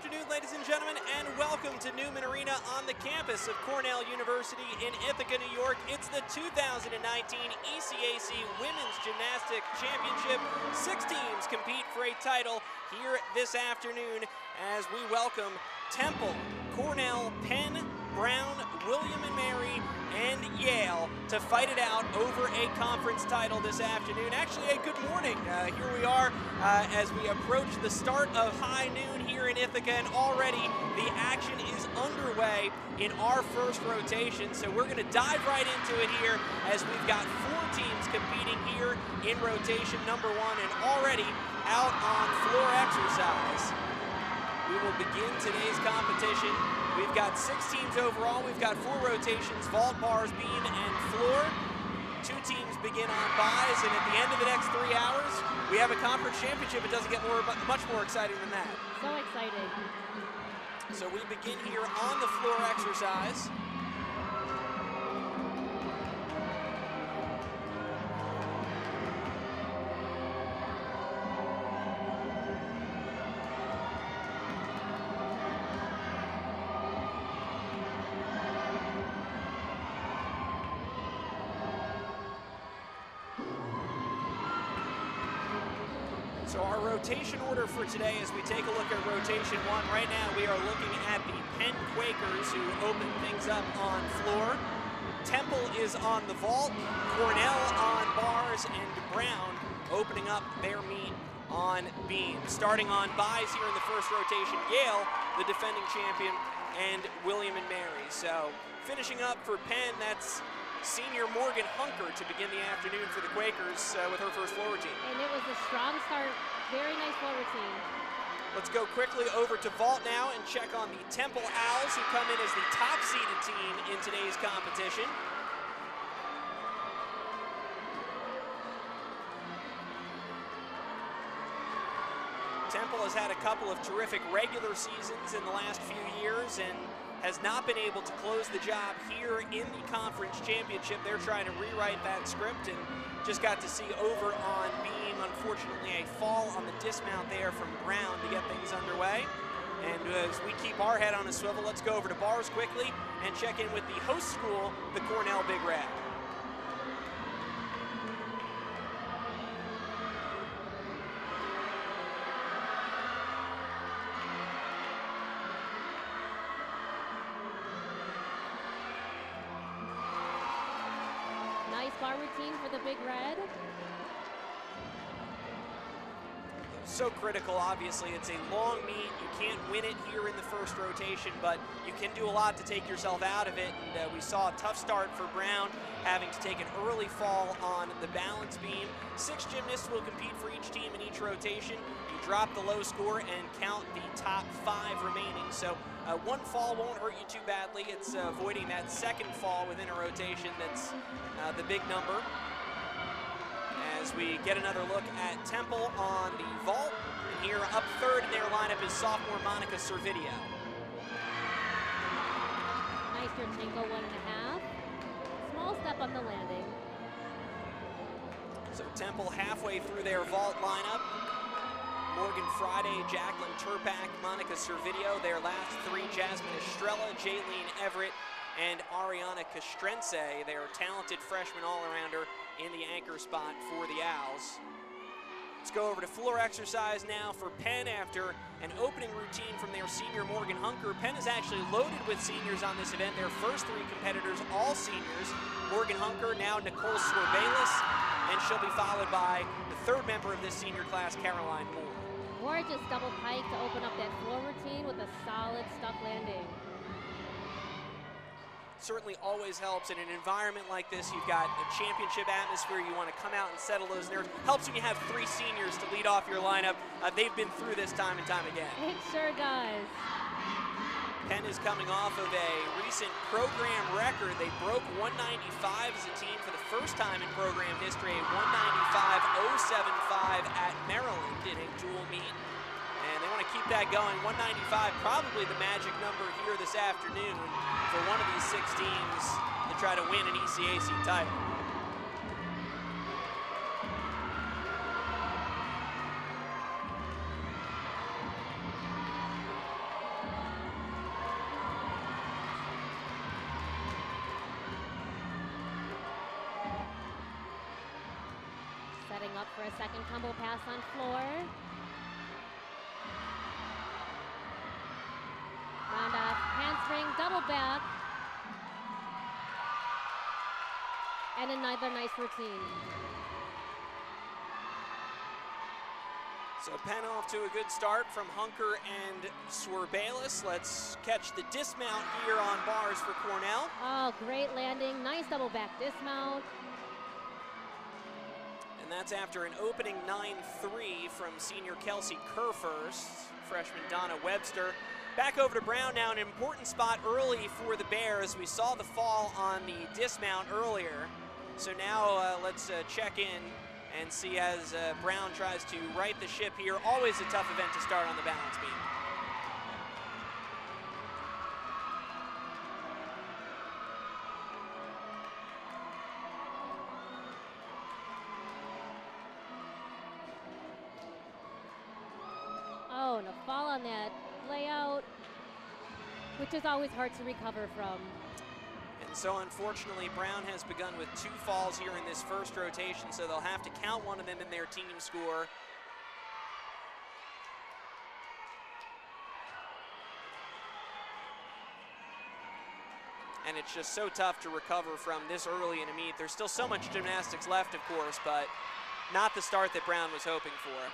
afternoon, ladies and gentlemen, and welcome to Newman Arena on the campus of Cornell University in Ithaca, New York. It's the 2019 ECAC Women's Gymnastics Championship. 6 teams compete for a title here this afternoon as we welcome Temple, Cornell, Penn, Brown, William and Mary, and Yale to fight it out over a conference title this afternoon. Actually, a good morning. Here we are as we approach the start of high noon here in Ithaca, and already the action is underway in our first rotation. So we're going to dive right into it here as we've got 4 teams competing here in rotation number 1 and already out on floor exercise. We will begin today's competition. We've got 6 teams overall. We've got 4 rotations, vault, bars, beam, and floor. 2 teams begin on buys, and at the end of the next 3 hours, we have a conference championship. It doesn't get much more exciting than that. So excited. So we begin here on the floor exercise. So our rotation order for today, as we take a look at rotation 1, right now we are looking at the Penn Quakers, who open things up on floor. Temple is on the vault, Cornell on bars, and Brown opening up their meet on beam. Starting on buys here in the first rotation, Yale, the defending champion, and William and Mary. So finishing up for Penn, that's senior Morgan Hunker to begin the afternoon for the Quakers with her first floor routine. And it was a strong start. Very nice floor routine. Let's go quickly over to vault now and check on the Temple Owls, who come in as the top-seeded team in today's competition. Temple has had a couple of terrific regular seasons in the last few years and has not been able to close the job here in the conference championship. They're trying to rewrite that script and just got to see over on beam, unfortunately, a fall on the dismount there from Brown to get things underway. And as we keep our head on a swivel, let's go over to bars quickly and check in with the host school, the Cornell Big Red. Nice bar routine for the Big Red. So critical, obviously. It's a long meet. You can't win it here in the first rotation, but you can do a lot to take yourself out of it. And we saw a tough start for Brown, having to take an early fall on the balance beam. 6 gymnasts will compete for each team in each rotation. You drop the low score and count the top 5 remaining. So 1 fall won't hurt you too badly. It's avoiding that second fall within a rotation that's the big number. As we get another look at Temple on the vault, and here up third in their lineup is sophomore Monica Servideo. Nice Yurchenko 1.5. Small step on the landing. So Temple halfway through their vault lineup. Morgan Friday, Jacqueline Turpak, Monica Servideo. Their last 3, Jasmine Estrella, Jaylene Everett, and Ariana Castrense. They are talented freshman all-arounder in the anchor spot for the Owls. Let's go over to floor exercise now for Penn after an opening routine from their senior Morgan Hunker. Penn is actually loaded with seniors on this event. Their first 3 competitors, all seniors. Morgan Hunker, now Nicole Swerbalis, and she'll be followed by the 3rd member of this senior class, Caroline Moore. Gorgeous double pike to open up that floor routine with a solid stuck landing. Certainly always helps in an environment like this. You've got a championship atmosphere. You want to come out and settle those nerves. Helps when you have 3 seniors to lead off your lineup. They've been through this time and time again. It sure does. Penn is coming off of a recent program record. They broke 195 as a team for the first time in program history, a 195.075 at Maryland in a dual meet. And they want to keep that going. 195, probably the magic number here this afternoon for one of these 6 teams to try to win an ECAC title. Setting up for a second tumble pass on floor. Round off, handspring, double back. And another nice routine. So Penn off to a good start from Hunker and Swerbalis. Let's catch the dismount here on bars for Cornell. Oh, great landing. Nice double back dismount. And that's after an opening 9-3 from senior Kelsey Kerfurst, freshman Donna Webster. Back over to Brown now, an important spot early for the Bears. We saw the fall on the dismount earlier. So now let's check in and see as Brown tries to right the ship here. Always a tough event to start on the balance beam. Oh, and a fall on that layout, which is always hard to recover from. And so unfortunately, Brown has begun with 2 falls here in this first rotation, so they'll have to count one of them in their team score. And it's just so tough to recover from this early in a meet. There's still so much gymnastics left, of course, but not the start that Brown was hoping for.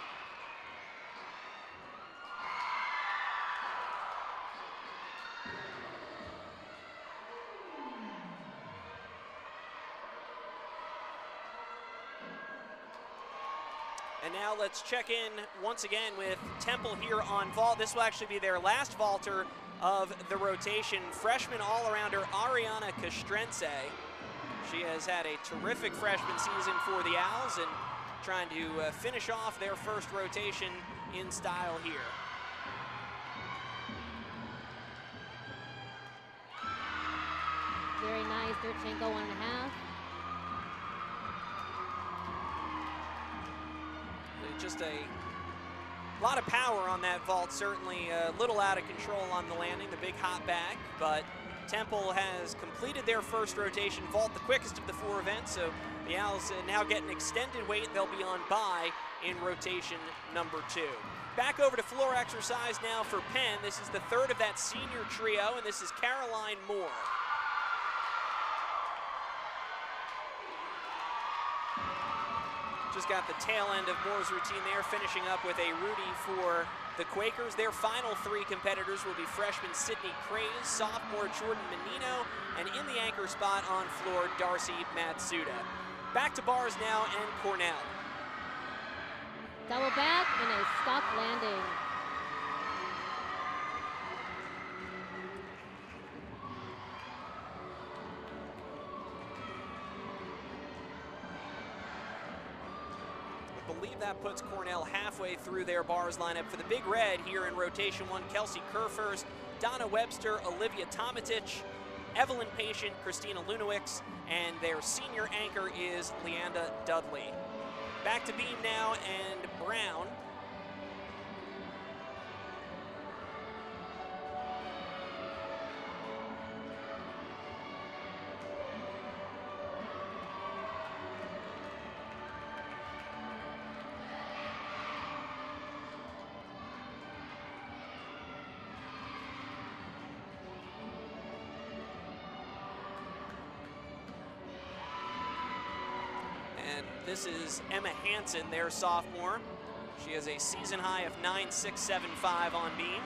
And now let's check in once again with Temple here on vault. This will actually be their last vaulter of the rotation. Freshman all-arounder Ariana Castrense. She has had a terrific freshman season for the Owls and trying to finish off their first rotation in style here. Very nice, Durchenko 1.5. Just a lot of power on that vault, certainly a little out of control on the landing, the big hop back, but Temple has completed their first rotation vault, the quickest of the 4 events, so the Owls now get an extended wait. They'll be on bye in rotation number 2. Back over to floor exercise now for Penn. This is the 3rd of that senior trio, and this is Caroline Moore. Just got the tail end of Moore's routine there, finishing up with a Rudy for the Quakers. Their final 3 competitors will be freshman Sydney Craze, sophomore Jordan Menino, and in the anchor spot on floor, Darcy Matsuda. Back to bars now and Cornell. Double back and a stuck landing. I believe that puts Cornell halfway through their bars lineup. For the Big Red here in rotation 1, Kelsey Kerfurst, Donna Webster, Olivia Tomatich, Evelyn Patient, Christina Lunowicz, and their senior anchor is Leanda Dudley. Back to beam now and Brown. And this is Emma Hansen, their sophomore. She has a season high of 9.675 on beam.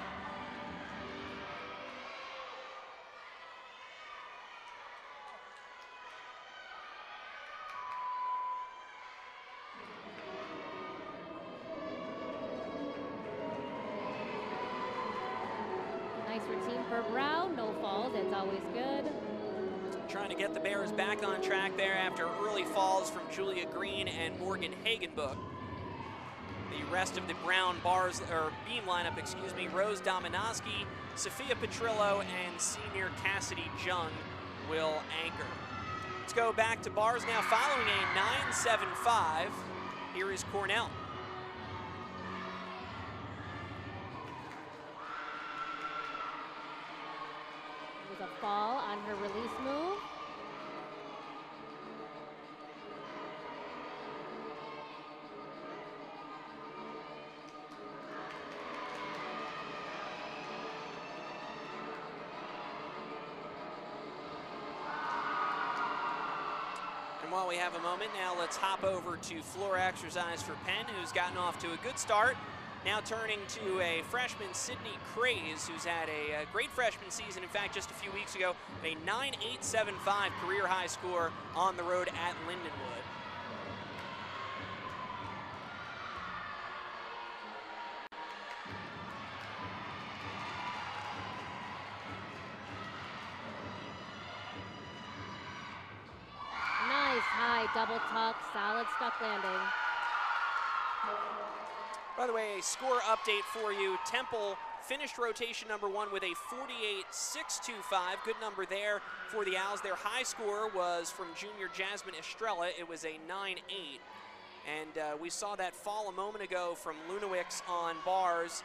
Nice routine for Brown, no falls, that's always good. Trying to get the Bears back on track there after early falls from Julia Green and Morgan Hagenbuch. The rest of the Brown bars, or beam lineup, excuse me, Rose Dominowski, Sophia Petrillo, and senior Cassidy Jung will anchor. Let's go back to bars now. Following a 9.75, here is Cornell. It was a fall on her release move. And while we have a moment now, let's hop over to floor exercise for Penn, who's gotten off to a good start. Now turning to a freshman, Sydney Craze, who's had a great freshman season. In fact, just a few weeks ago, a 9.875 career high score on the road at Lindenwood. Nice high double tuck, solid stuck landing. By the way, a score update for you. Temple finished rotation number 1 with a 48.625. Good number there for the Owls. Their high score was from junior Jasmine Estrella. It was a 9.8. And we saw that fall a moment ago from Lunawix on bars.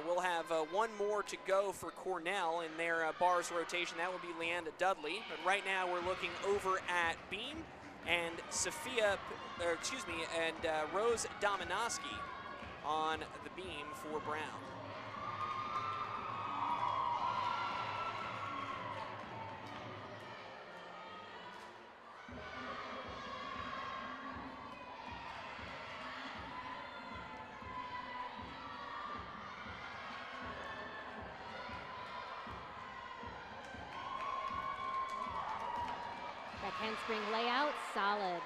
We'll have one more to go for Cornell in their bars rotation. That will be Leanda Dudley. But right now we're looking over at Beam and Rose Dominowski on the beam for Brown. Back handspring layout, solid.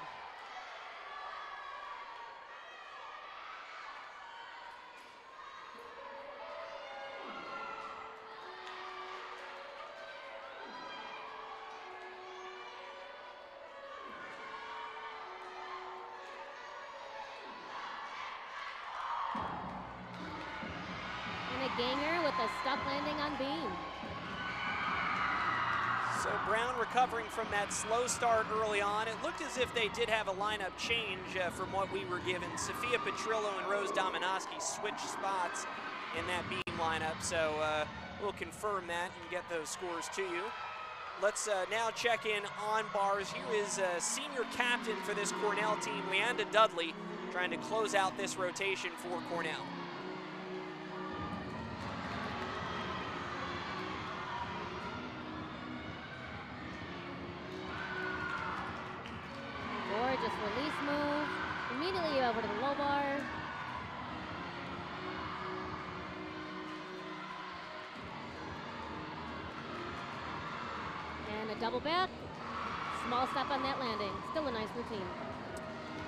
Ganger with a stuck landing on beam. So Brown recovering from that slow start early on. It looked as if they did have a lineup change from what we were given. Sophia Petrillo and Rose Dominowski switched spots in that beam lineup. So we'll confirm that and get those scores to you. Let's now check in on bars. Here is senior captain for this Cornell team, Leanda Dudley, trying to close out this rotation for Cornell. Gorgeous release move. Immediately over to the low bar. And a double back. Small step on that landing. Still a nice routine.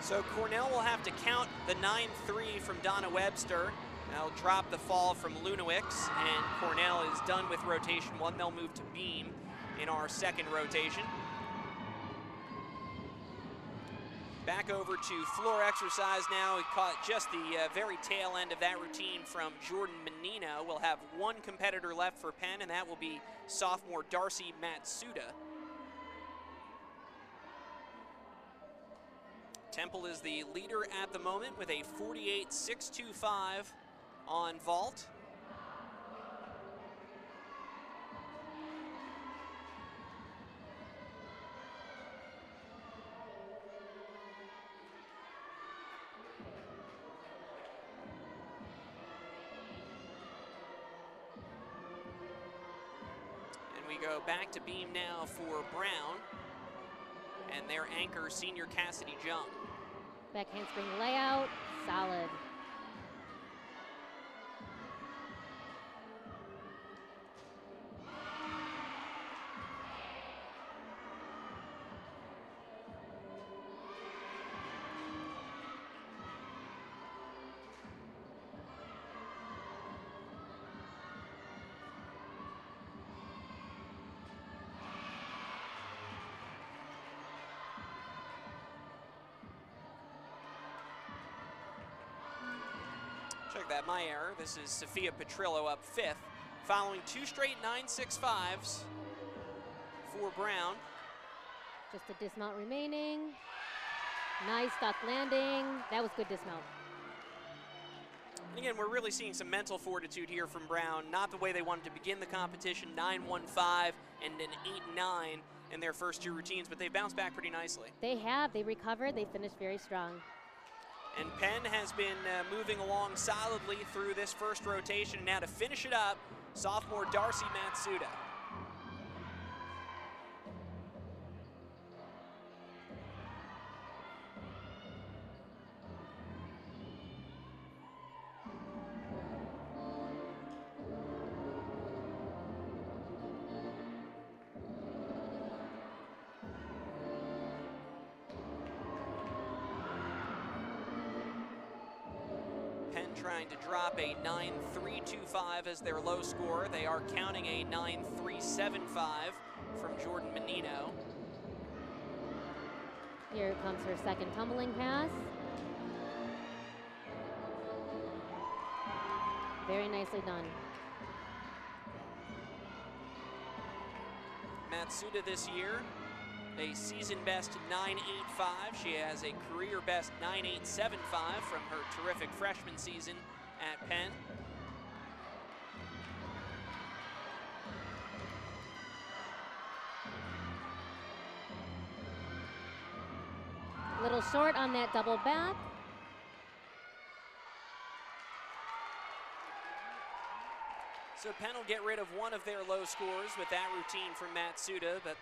So Cornell will have to count the 9-3 from Donna Webster. They'll drop the fall from Lunawix, and Cornell is done with rotation 1. They'll move to beam in our second rotation. Back over to floor exercise now. We caught just the very tail end of that routine from Jordan Menino. We'll have one competitor left for Penn, and that will be sophomore Darcy Matsuda. Temple is the leader at the moment with a 48.625 on vault. Go back to beam now for Brown and their anchor, senior Cassidy Jung. Back handspring layout, solid. Check that, my error. This is Sophia Petrillo up 5th, following 2 straight 9.65s for Brown. Just a dismount remaining. Nice stuck landing. That was good dismount. And again, we're really seeing some mental fortitude here from Brown. Not the way they wanted to begin the competition, 9.15 and an 8.9 in their first 2 routines, but they've bounced back pretty nicely. They have. They recovered. They finished very strong. And Penn has been moving along solidly through this first rotation. And now to finish it up, sophomore Darcy Matsuda. trying to drop a 9.325 as their low score. They are counting a 9.375 from Jordan Menino. Here comes her second tumbling pass. Very nicely done. Matsuda this year, a season best 9.85. She has a career best 9.875 from her terrific freshman season at Penn. Little short on that double back. So Penn will get rid of one of their low scores with that routine from Matsuda, but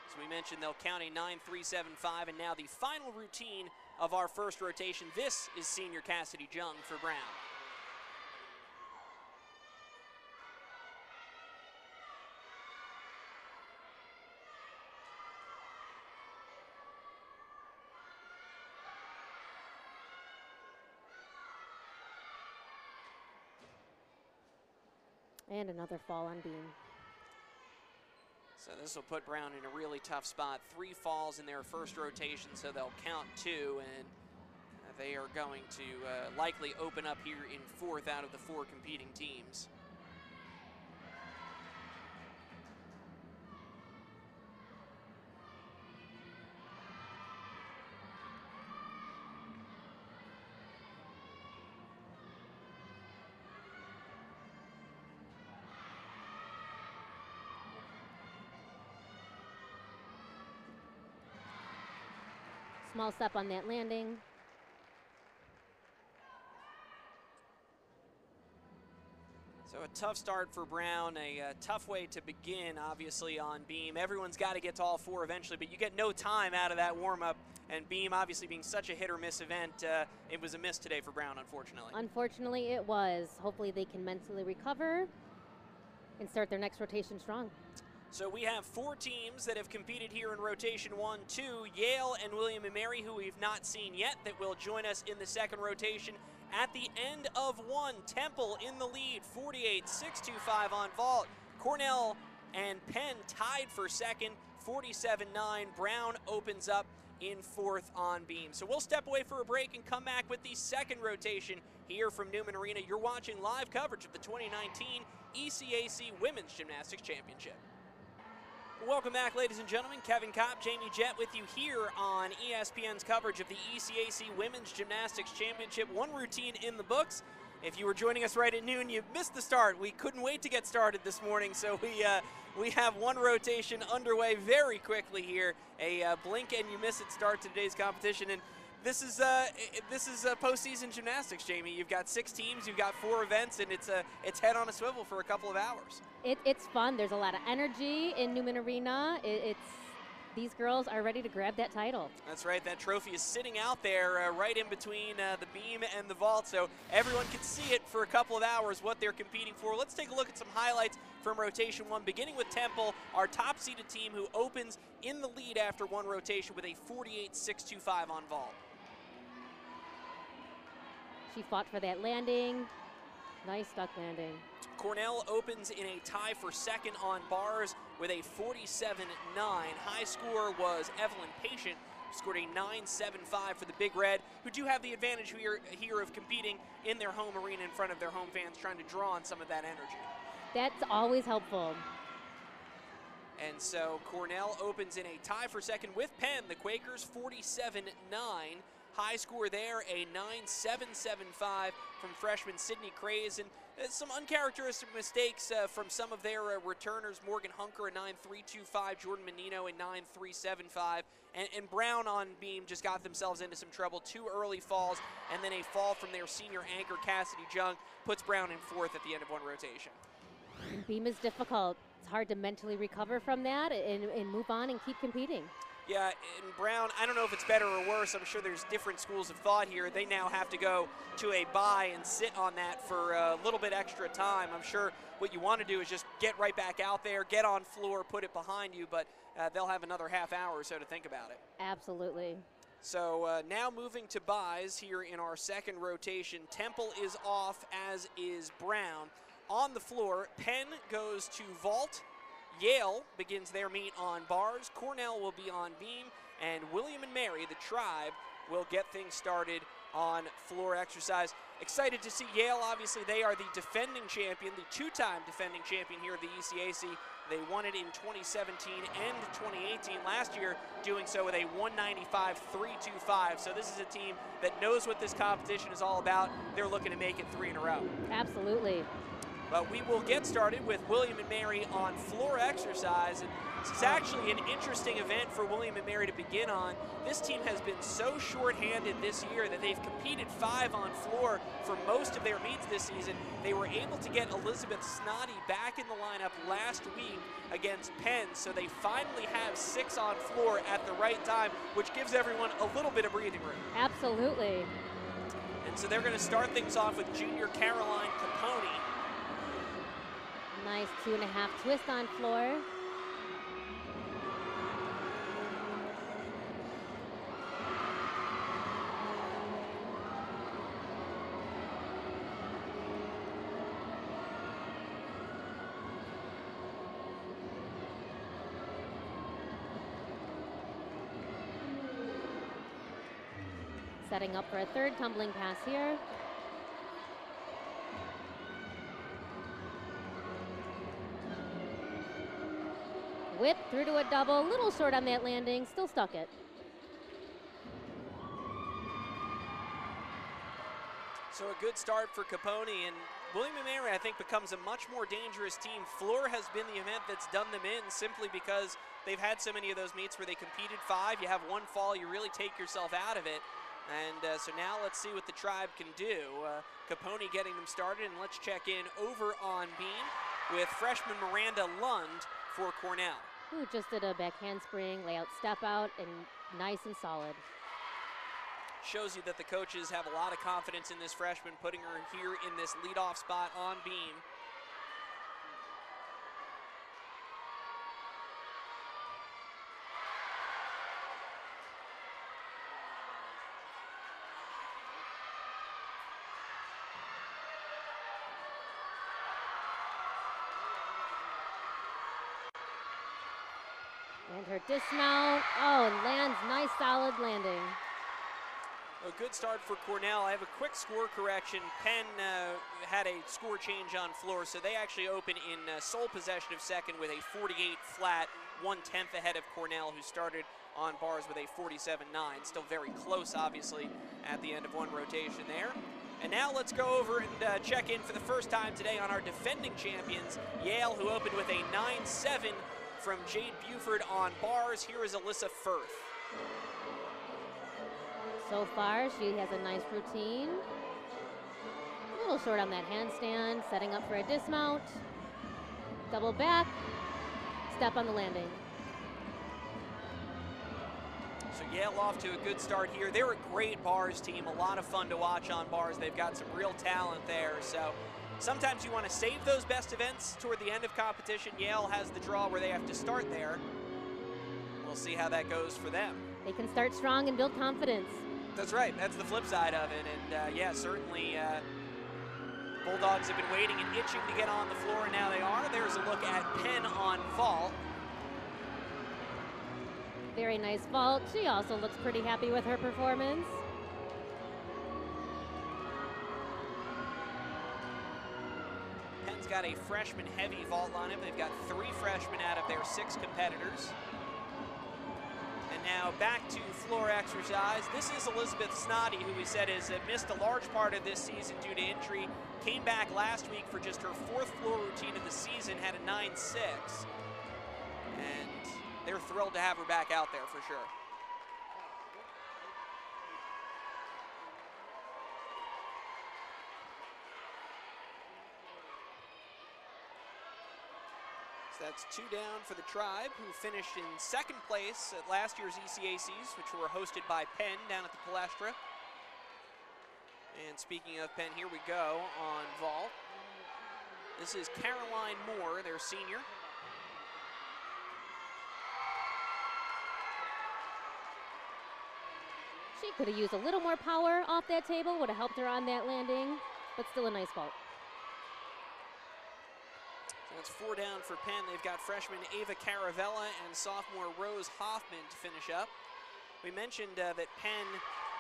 as we mentioned, they'll count a 9.375, and now the final routine of our first rotation. This is senior Cassidy Jung for Brown. And another fall on beam. So this will put Brown in a really tough spot. 3 falls in their first rotation, so they'll count 2, and they are going to likely open up here in 4th out of the 4 competing teams. Small step on that landing. So a tough start for Brown, a tough way to begin, obviously, on beam. Everyone's got to get to all 4 eventually, but you get no time out of that warm-up. And beam, obviously, being such a hit-or-miss event, it was a miss today for Brown, unfortunately. Unfortunately, it was. Hopefully they can mentally recover and start their next rotation strong. So we have 4 teams that have competed here in rotation 1, 2, Yale and William & Mary, who we've not seen yet, that will join us in the second rotation. At the end of 1, Temple in the lead, 48.625 on vault. Cornell and Penn tied for second, 47.9. Brown opens up in 4th on beam. So we'll step away for a break and come back with the second rotation here from Newman Arena. You're watching live coverage of the 2019 ECAC Women's Gymnastics Championship. Welcome back, ladies and gentlemen. Kevin Kopp, Jamie Jett with you here on ESPN's coverage of the ECAC Women's Gymnastics Championship. 1 routine in the books. If you were joining us right at noon, you missed the start. We couldn't wait to get started this morning, so we have 1 rotation underway very quickly here. A blink and you miss it start to today's competition, and this is postseason gymnastics, Jamie. You've got 6 teams, you've got 4 events, and it's head on a swivel for a couple of hours. It's fun. There's a lot of energy in Newman Arena. These girls are ready to grab that title. That's right. That trophy is sitting out there right in between the beam and the vault, so everyone can see it for a couple of hours what they're competing for. Let's take a look at some highlights from rotation 1, beginning with Temple, our top-seeded team, who opens in the lead after 1 rotation with a 48.625 on vault. She fought for that landing. Nice duck landing. Cornell opens in a tie for second on bars with a 47.9. High score was Evelyn Patient, who scored a 9.75 for the Big Red, who do have the advantage here of competing in their home arena in front of their home fans, trying to draw on some of that energy. That's always helpful. And so Cornell opens in a tie for second with Penn. The Quakers 47.9. High score there, a 9.775 from freshman Sydney Craze, and some uncharacteristic mistakes from some of their returners. Morgan Hunker, a 9.325, Jordan Menino, a 9.375, and Brown on beam just got themselves into some trouble. 2 early falls, and then a fall from their senior anchor, Cassidy Jung, puts Brown in 4th at the end of 1 rotation. Beam is difficult. It's hard to mentally recover from that and move on and keep competing. Yeah, and Brown, I don't know if it's better or worse. I'm sure there's different schools of thought here. They now have to go to a bye and sit on that for a little bit extra time. I'm sure what you want to do is just get right back out there, get on floor, put it behind you, but they'll have another half hour or so to think about it. Absolutely. So now moving to buys here in our second rotation. Temple is off, as is Brown. On the floor, Penn goes to vault. Yale begins their meet on bars. Cornell will be on beam. And William and Mary, the Tribe, will get things started on floor exercise. Excited to see Yale. Obviously, they are the defending champion, the two-time defending champion here at the ECAC. They won it in 2017 and 2018 last year, doing so with a 195-325. So this is a team that knows what this competition is all about. They're looking to make it 3 in a row. Absolutely. But we will get started with William and Mary on floor exercise. And this is actually an interesting event for William and Mary to begin on. This team has been so short-handed this year that they've competed 5 on floor for most of their meets this season. They were able to get Elizabeth Snoddy back in the lineup last week against Penn, so they finally have 6 on floor at the right time, which gives everyone a little bit of breathing room. Absolutely. And so they're going to start things off with junior Caroline Capone. Nice 2.5 twist on floor. Setting up for a third tumbling pass here. Whip through to a double, little short on that landing, still stuck it. So a good start for Capone, and William & Mary, I think, becomes a much more dangerous team. Floor has been the event that's done them in simply because they've had so many of those meets where they competed 5, you have one fall, you really take yourself out of it. And so now let's see what the Tribe can do. Capone getting them started, and let's check in over on beam with freshman Miranda Lund for Cornell. Who just did a back handspring, layout step out, and nice and solid. Shows you that the coaches have a lot of confidence in this freshman, putting her here in this leadoff spot on beam. And her dismount, oh, and lands nice solid landing. A good start for Cornell. I have a quick score correction. Penn had a score change on floor, so they actually open in sole possession of second with a 48 flat, 1/10 ahead of Cornell, who started on bars with a 47-9. Still very close, obviously, at the end of one rotation there. And now let's go over and check in for the first time today on our defending champions, Yale, who opened with a 9-7 from Jade Buford on bars. Here is Alyssa Firth. So far, she has a nice routine. A little short on that handstand, setting up for a dismount. Double back, step on the landing. So Yale off to a good start here. They're a great bars team, a lot of fun to watch on bars. They've got some real talent there. So sometimes you want to save those best events toward the end of competition. Yale has the draw where they have to start there. We'll see how that goes for them. They can start strong and build confidence. That's right. That's the flip side of it. And yeah, certainly Bulldogs have been waiting and itching to get on the floor, and now they are. There's a look at Penn on vault. Very nice vault. She also looks pretty happy with her performance. Penn's got a freshman heavy vault lineup. They've got 3 freshmen out of their 6 competitors. And now back to floor exercise. This is Elizabeth Snoddy, who we said has missed a large part of this season due to injury. Came back last week for just her 4th floor routine of the season, had a 9-6. And they're thrilled to have her back out there for sure. So that's 2 down for the Tribe, who finished in 2nd place at last year's ECACs, which were hosted by Penn down at the Palestra. And speaking of Penn, here we go on vault. This is Caroline Moore, their senior. She could have used a little more power off that table, would have helped her on that landing, but still a nice vault. So that's 4 down for Penn. They've got freshman Ava Caravella and sophomore Rose Hoffman to finish up. We mentioned that Penn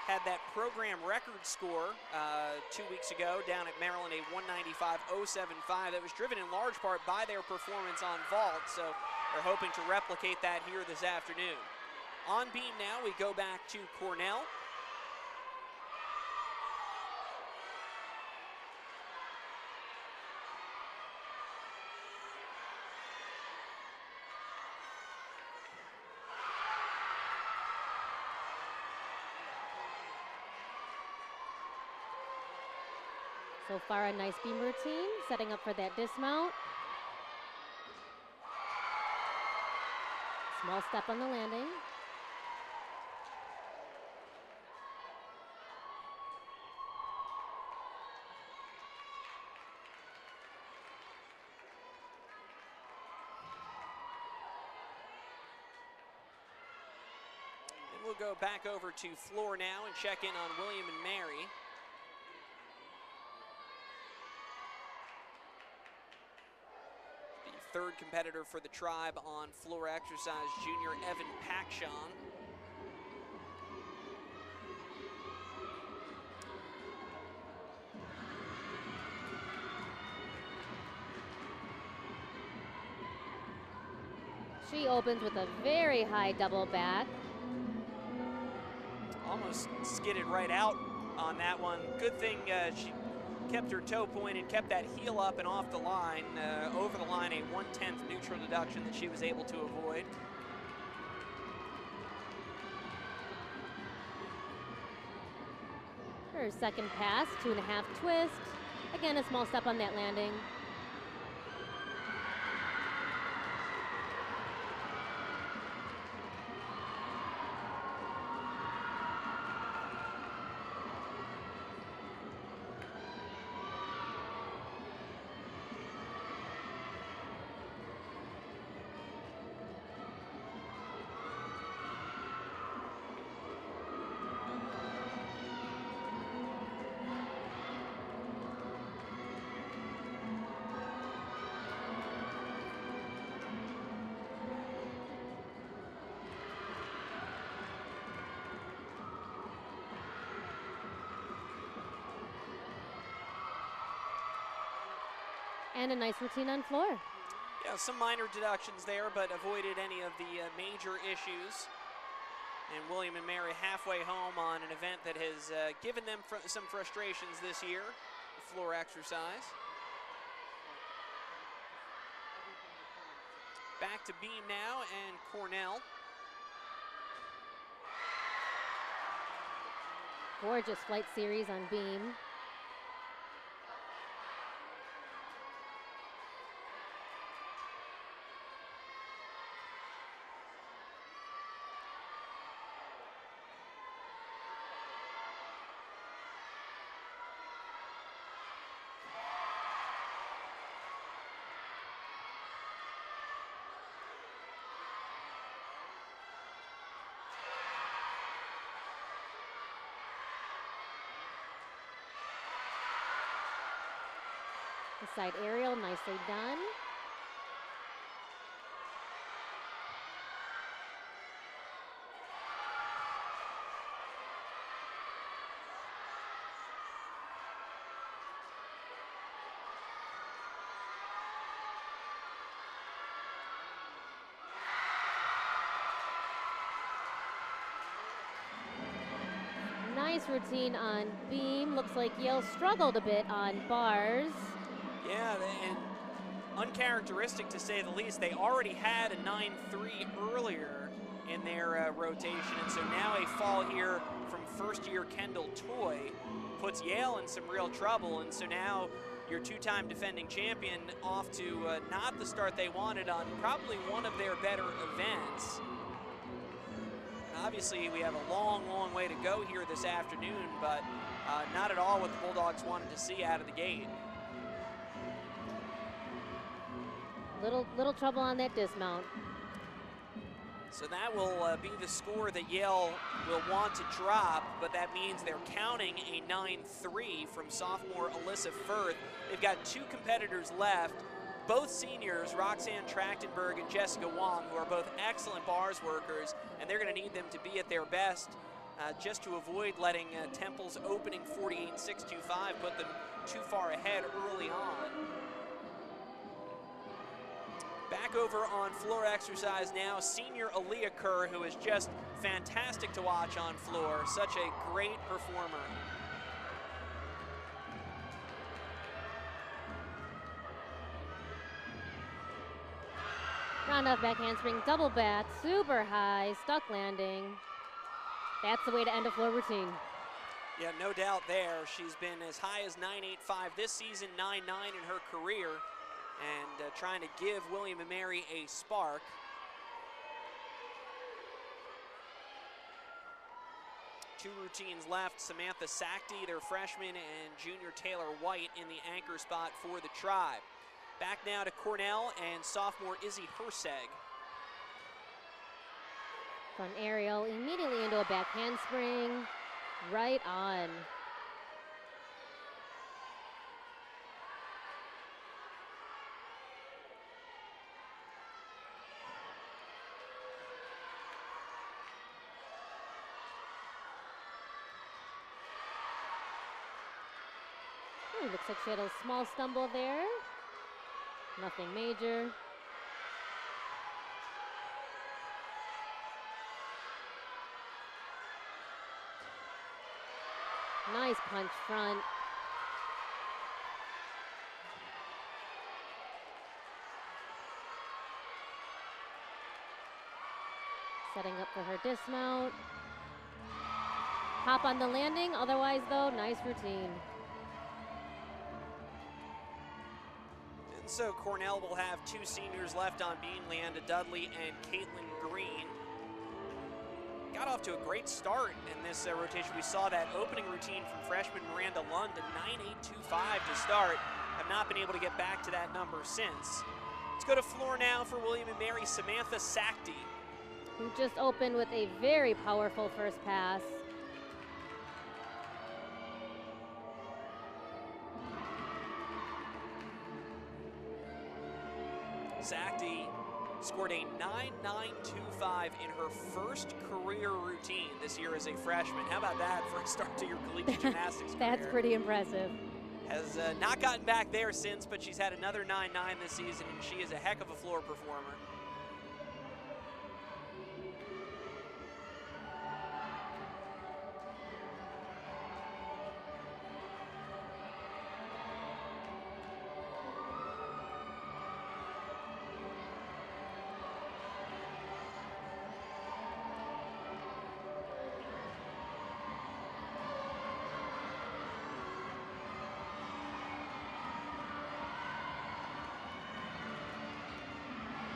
had that program record score 2 weeks ago down at Maryland, a 195.075. That was driven in large part by their performance on vault, so they're hoping to replicate that here this afternoon. On beam now, we go back to Cornell. So far, a nice beam routine, setting up for that dismount. Small step on the landing. And we'll go back over to floor now and check in on William and Mary. Third competitor for the Tribe on floor exercise, junior Evan Paxson. She opens with a very high double back. Almost skidded right out on that one. Good thing she kept her toe pointed, kept that heel up and off the line, over the line, a 1/10 neutral deduction that she was able to avoid. Her second pass, 2.5 twist. Again, a small step on that landing. And a nice routine on floor. Yeah, some minor deductions there, but avoided any of the major issues. And William and Mary halfway home on an event that has given them some frustrations this year, floor exercise. Back to beam now, and Cornell. Gorgeous flight series on beam. The side aerial, nicely done. Nice routine on beam. Looks like Yale struggled a bit on bars. Yeah, and uncharacteristic to say the least. They already had a 9.3 earlier in their rotation, and so now a fall here from first-year Kendall Toy puts Yale in some real trouble, and so now your two-time defending champion off to not the start they wanted on probably one of their better events. Obviously, we have a long, long way to go here this afternoon, but not at all what the Bulldogs wanted to see out of the gate. Little trouble on that dismount. So that will be the score that Yale will want to drop, but that means they're counting a 9-3 from sophomore Alyssa Firth. They've got 2 competitors left, both seniors, Roxanne Trachtenberg and Jessica Wong, who are both excellent bars workers, and they're going to need them to be at their best just to avoid letting Temple's opening 48.625 put them too far ahead early on. Back over on floor exercise now, senior Aaliyah Kerr, who is just fantastic to watch on floor. Such a great performer. Round off back handspring, double back, super high, stuck landing. That's the way to end a floor routine. Yeah, no doubt there. She's been as high as 9.85 this season, 9.9 in her career. And trying to give William & Mary a spark. Two routines left. Samantha Sackty, their freshman, and junior Taylor White in the anchor spot for the Tribe. Back now to Cornell and sophomore Izzy Herseg. Front aerial, immediately into a back handspring, right on. Ooh, looks like she had a small stumble there. Nothing major. Nice punch front. Setting up for her dismount. Hop on the landing, otherwise though, nice routine. And so Cornell will have 2 seniors left on beam, Leanda Dudley and Caitlin Green. Got off to a great start in this rotation. We saw that opening routine from freshman Miranda Lund, a 9.825 to start. Have not been able to get back to that number since. Let's go to floor now for William & Mary, Samantha Sackty, who just opened with a very powerful first pass. Sackty scored a 9.925 in her first career routine this year as a freshman. How about that for a start to your collegiate gymnastics career? That's pretty impressive. Has not gotten back there since, but she's had another 9.9 this season, and she is a heck of a floor performer.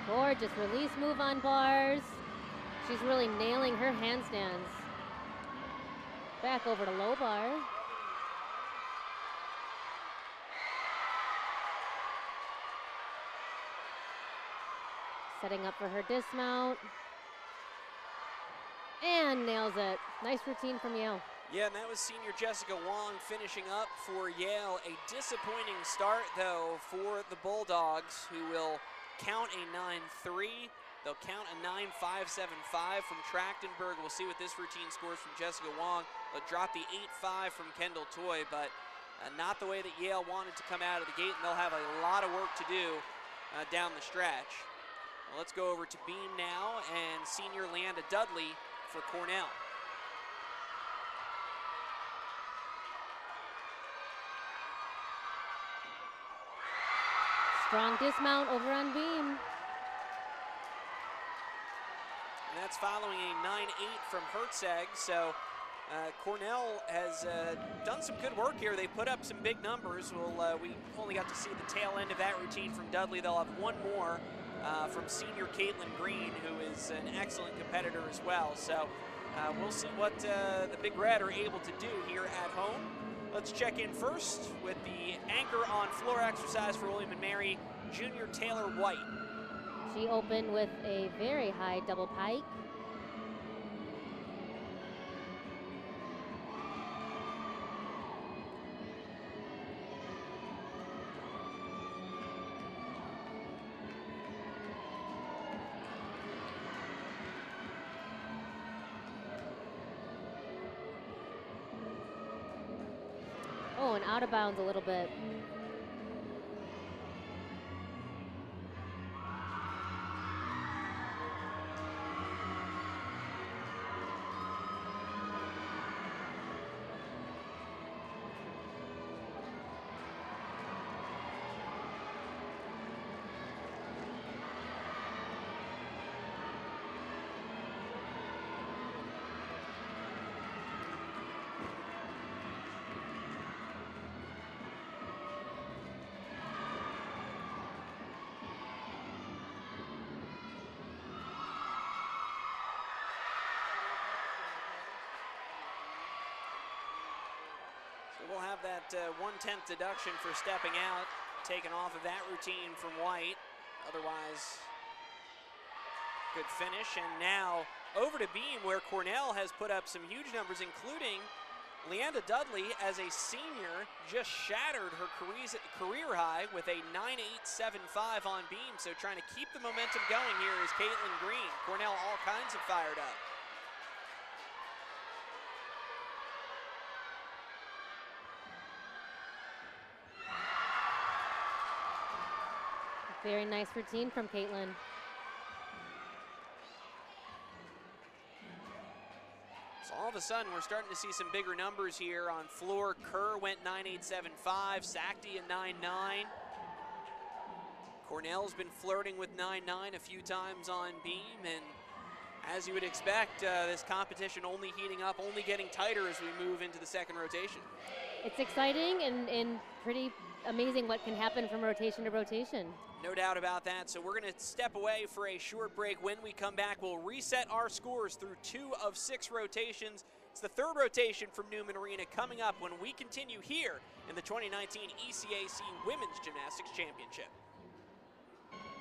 Gorgeous release move on bars. She's really nailing her handstands. Back over to low bar. Setting up for her dismount. And nails it. Nice routine from Yale. Yeah, and that was senior Jessica Wong finishing up for Yale. A disappointing start, though, for the Bulldogs, who will count a 9.3. They'll count a 9.575 from Trachtenberg. We'll see what this routine scores from Jessica Wong. They'll drop the 8.5 from Kendall Toy, but not the way that Yale wanted to come out of the gate, and they'll have a lot of work to do down the stretch. Well, let's go over to beam now, and senior Leanda Dudley for Cornell. Strong dismount over on beam. And that's following a 9.8 from Herzeg. So Cornell has done some good work here. They put up some big numbers. We only got to see the tail end of that routine from Dudley. They'll have one more from senior Caitlin Green, who is an excellent competitor as well. So we'll see what the Big Red are able to do here at home. Let's check in first with the anchor on floor exercise for William & Mary, junior Taylor White. She opened with a very high double pike. Oh, and out of bounds a little bit. We'll have that 1/10 deduction for stepping out, taken off of that routine from White. Otherwise, good finish. And now over to beam, where Cornell has put up some huge numbers, including Leanda Dudley, as a senior, just shattered her career high with a 9.875 on beam. So trying to keep the momentum going here is Caitlin Green. Cornell all kinds of fired up. Very nice routine from Caitlin. So all of a sudden, we're starting to see some bigger numbers here on floor. Kerr went 9.875, Sakti a 9.9. Cornell's been flirting with 9.9 a few times on beam, and as you would expect, this competition only heating up, only getting tighter as we move into the second rotation. It's exciting and pretty amazing what can happen from rotation to rotation. No doubt about that. So we're going to step away for a short break. When we come back, we'll reset our scores through 2 of 6 rotations. It's the third rotation from Newman Arena coming up when we continue here in the 2019 ECAC Women's Gymnastics Championship.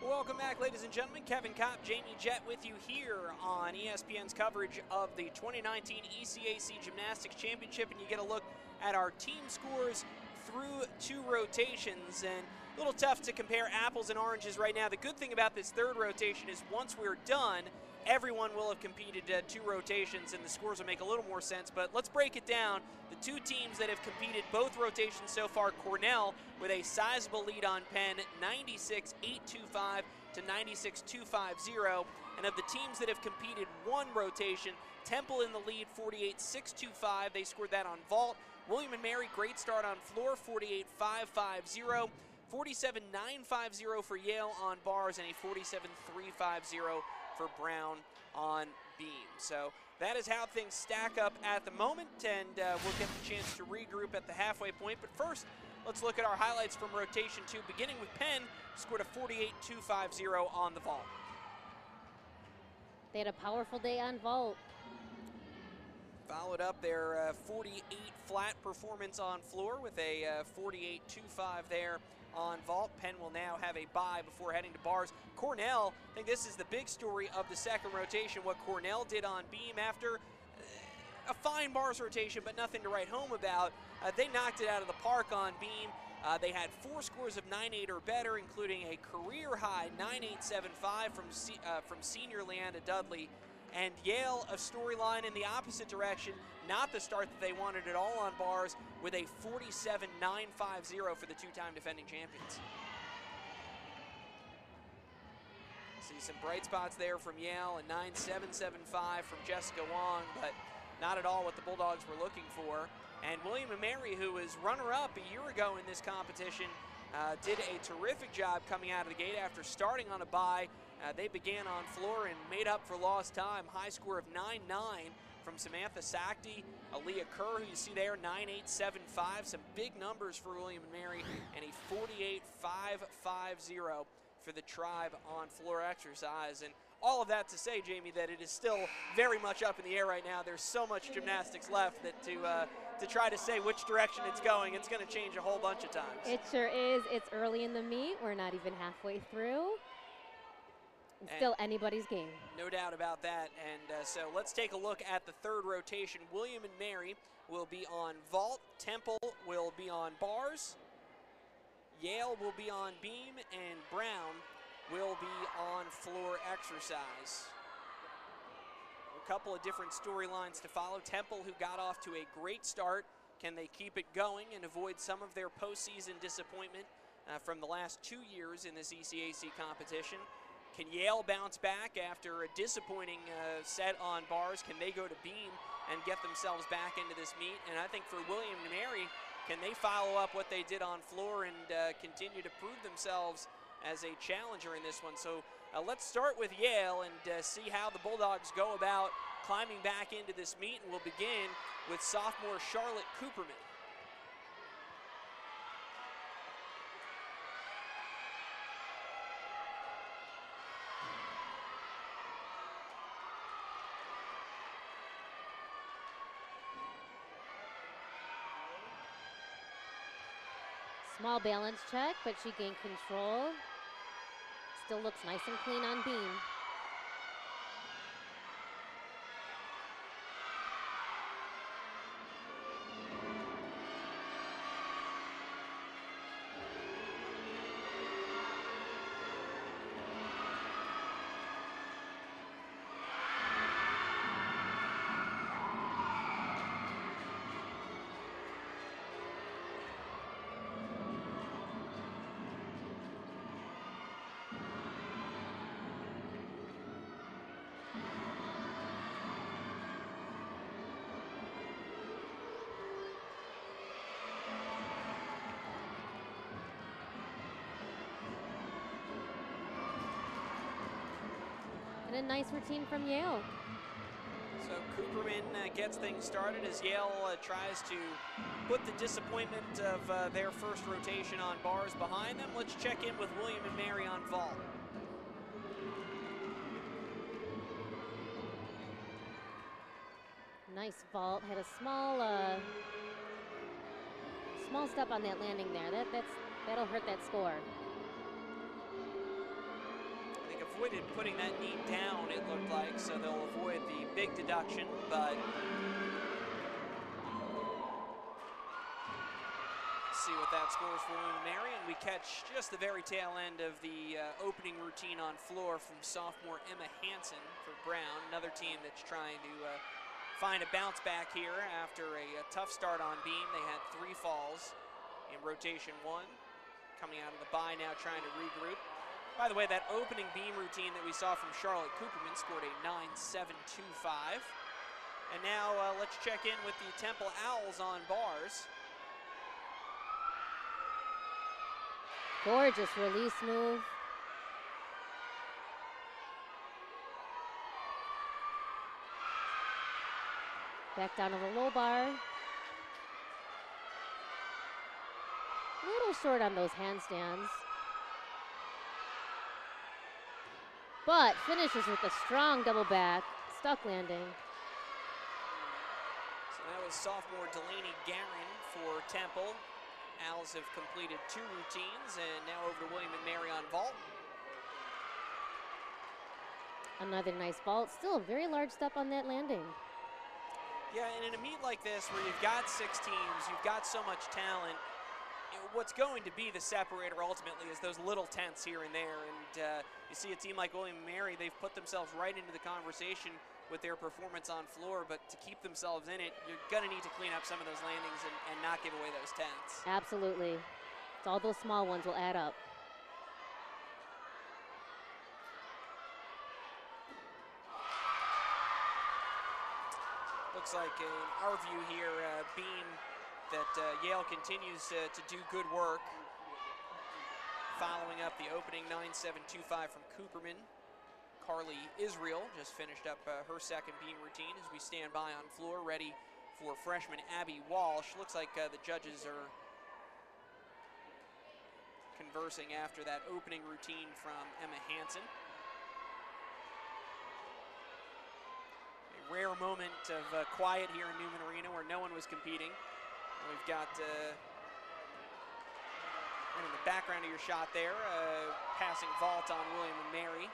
Welcome back, ladies and gentlemen. Kevin Kopp, Jamie Jett with you here on ESPN's coverage of the 2019 ECAC Gymnastics Championship, and you get a look at our team scores through 2 rotations. And a little tough to compare apples and oranges right now. The good thing about this third rotation is once we're done, everyone will have competed 2 rotations and the scores will make a little more sense. But let's break it down. The 2 teams that have competed both rotations so far, Cornell with a sizable lead on Penn, 96.825 to 96.250. And of the teams that have competed 1 rotation, Temple in the lead, 48.625. They scored that on vault. William & Mary, great start on floor, 48.550. 47.950 for Yale on bars, and a 47.350 for Brown on beam. So that is how things stack up at the moment, and we'll get the chance to regroup at the halfway point. But first, let's look at our highlights from rotation 2, beginning with Penn, scored a 48.250 on the vault. They had a powerful day on vault. Followed up their 48 flat performance on floor with a 48.25 there on vault. Penn will now have a bye before heading to bars. Cornell, I think this is the big story of the second rotation, what Cornell did on beam after a fine bars rotation, but nothing to write home about. They knocked it out of the park on beam. They had 4 scores of 9.8 or better, including a career-high 9.875 from senior Leanda Dudley. And Yale, a storyline in the opposite direction, not the start that they wanted at all on bars, with a 47.950 for the 2-time defending champions. See some bright spots there from Yale, a 9.775 from Jessica Wong, but not at all what the Bulldogs were looking for. And William & Mary, who was runner-up a year ago in this competition, did a terrific job coming out of the gate after starting on a bye. They began on floor and made up for lost time. High score of 9.9 from Samantha Sakti. Aaliyah Kerr, who you see there, 9.875. Some big numbers for William & Mary, and a 48.550 for the Tribe on floor exercise. And all of that to say, Jamie, that it is still very much up in the air right now. There's so much gymnastics left that to try to say which direction it's going, it's going to change a whole bunch of times. It sure is. It's early in the meet. We're not even halfway through. It's still anybody's game. No doubt about that. And so let's take a look at the third rotation. William and Mary will be on vault. Temple will be on bars. Yale will be on beam. And Brown will be on floor exercise. A couple of different storylines to follow. Temple, who got off to a great start. Can they keep it going and avoid some of their postseason disappointment from the last 2 years in this ECAC competition? Can Yale bounce back after a disappointing set on bars? Can they go to beam and get themselves back into this meet? And I think for William and Mary, can they follow up what they did on floor and continue to prove themselves as a challenger in this one? So let's start with Yale and see how the Bulldogs go about climbing back into this meet. And we'll begin with sophomore Charlotte Cooperman. Small balance check, but she gained control. Still looks nice and clean on beam. A nice routine from Yale. So Cooperman gets things started as Yale tries to put the disappointment of their first rotation on bars behind them. Let's check in with William and Mary on vault. Nice vault. Had a small small step on that landing there. That'll hurt that score. Avoided putting that knee down, it looked like, so they'll avoid the big deduction, but see what that scores for William and Mary, and we catch just the very tail end of the opening routine on floor from sophomore Emma Hansen for Brown, another team that's trying to find a bounce back here after a tough start on beam. They had 3 falls in rotation 1, coming out of the bye now trying to regroup. By the way, that opening beam routine that we saw from Charlotte Cooperman scored a 9.725. And now let's check in with the Temple Owls on bars. Gorgeous release move. Back down to the low bar. A little short on those handstands. But finishes with a strong double back, stuck landing. So that was sophomore Delaney Guerin for Temple. Owls have completed 2 routines, and now over to William and Mary on vault. Another nice vault, still a very large step on that landing. Yeah, and in a meet like this where you've got 6 teams, you've got so much talent, what's going to be the separator ultimately is those little tenths here and there. And you see a team like William and Mary, they've put themselves right into the conversation with their performance on floor, but to keep themselves in it, you're going to need to clean up some of those landings and not give away those tenths. Absolutely. It's all those small ones will add up. Looks like in our view here, beam that Yale continues to do good work. Following up the opening 9.725 from Cooperman. Carly Israel just finished up her second beam routine as we stand by on floor, ready for freshman Abby Walsh. Looks like the judges are conversing after that opening routine from Emma Hansen. A rare moment of quiet here in Newman Arena where no one was competing. And we've got, in the background of your shot there, passing vault on William and Mary.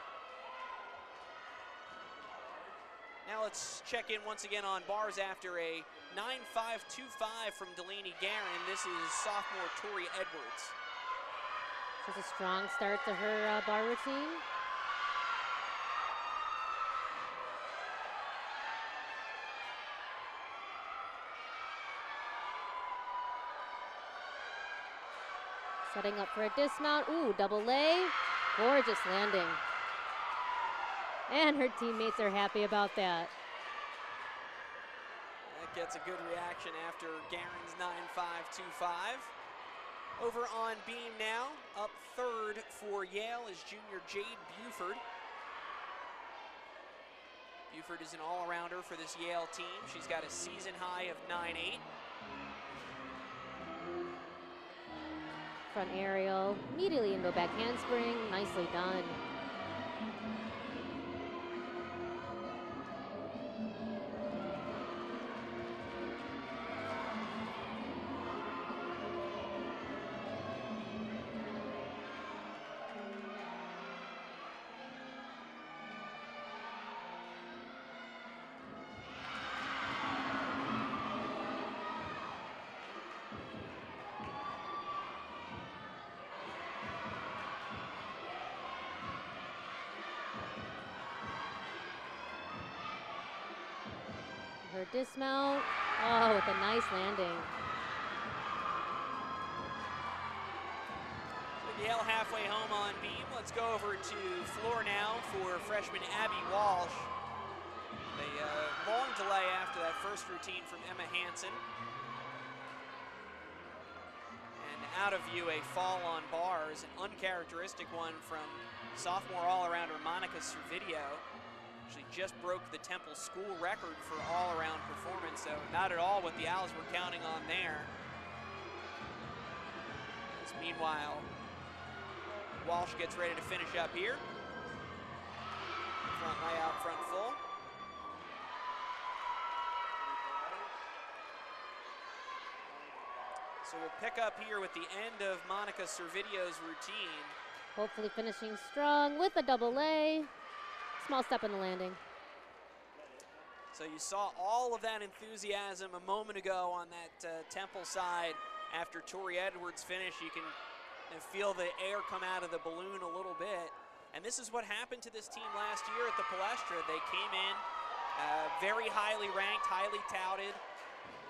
Now let's check in once again on bars after a 9.525 from Delaney Guerin. This is sophomore Tori Edwards. This is a strong start to her bar routine. Setting up for a dismount. Ooh, double lay. Gorgeous landing. And her teammates are happy about that. That gets a good reaction after Guerin's 9.525. Over on beam now, up third for Yale is junior Jade Buford. Buford is an all-arounder for this Yale team. She's got a season high of 9.8. Front aerial, immediately into a back handspring, nicely done. Her dismount, oh, with a nice landing. With Yale halfway home on beam, let's go over to floor now for freshman Abby Walsh. A long delay after that first routine from Emma Hansen. And out of view, a fall on bars, an uncharacteristic one from sophomore all-arounder Monica Servideo. She just broke the Temple school record for all-around performance, so not at all what the Owls were counting on there. As meanwhile, Walsh gets ready to finish up here. Front layout, front full. So we'll pick up here with the end of Monica Servideo's routine. Hopefully finishing strong with a double lay. Small step in the landing. So you saw all of that enthusiasm a moment ago on that Temple side. After Tori Edwards' finish, you can feel the air come out of the balloon a little bit. And this is what happened to this team last year at the Palestra. They came in very highly ranked, highly touted,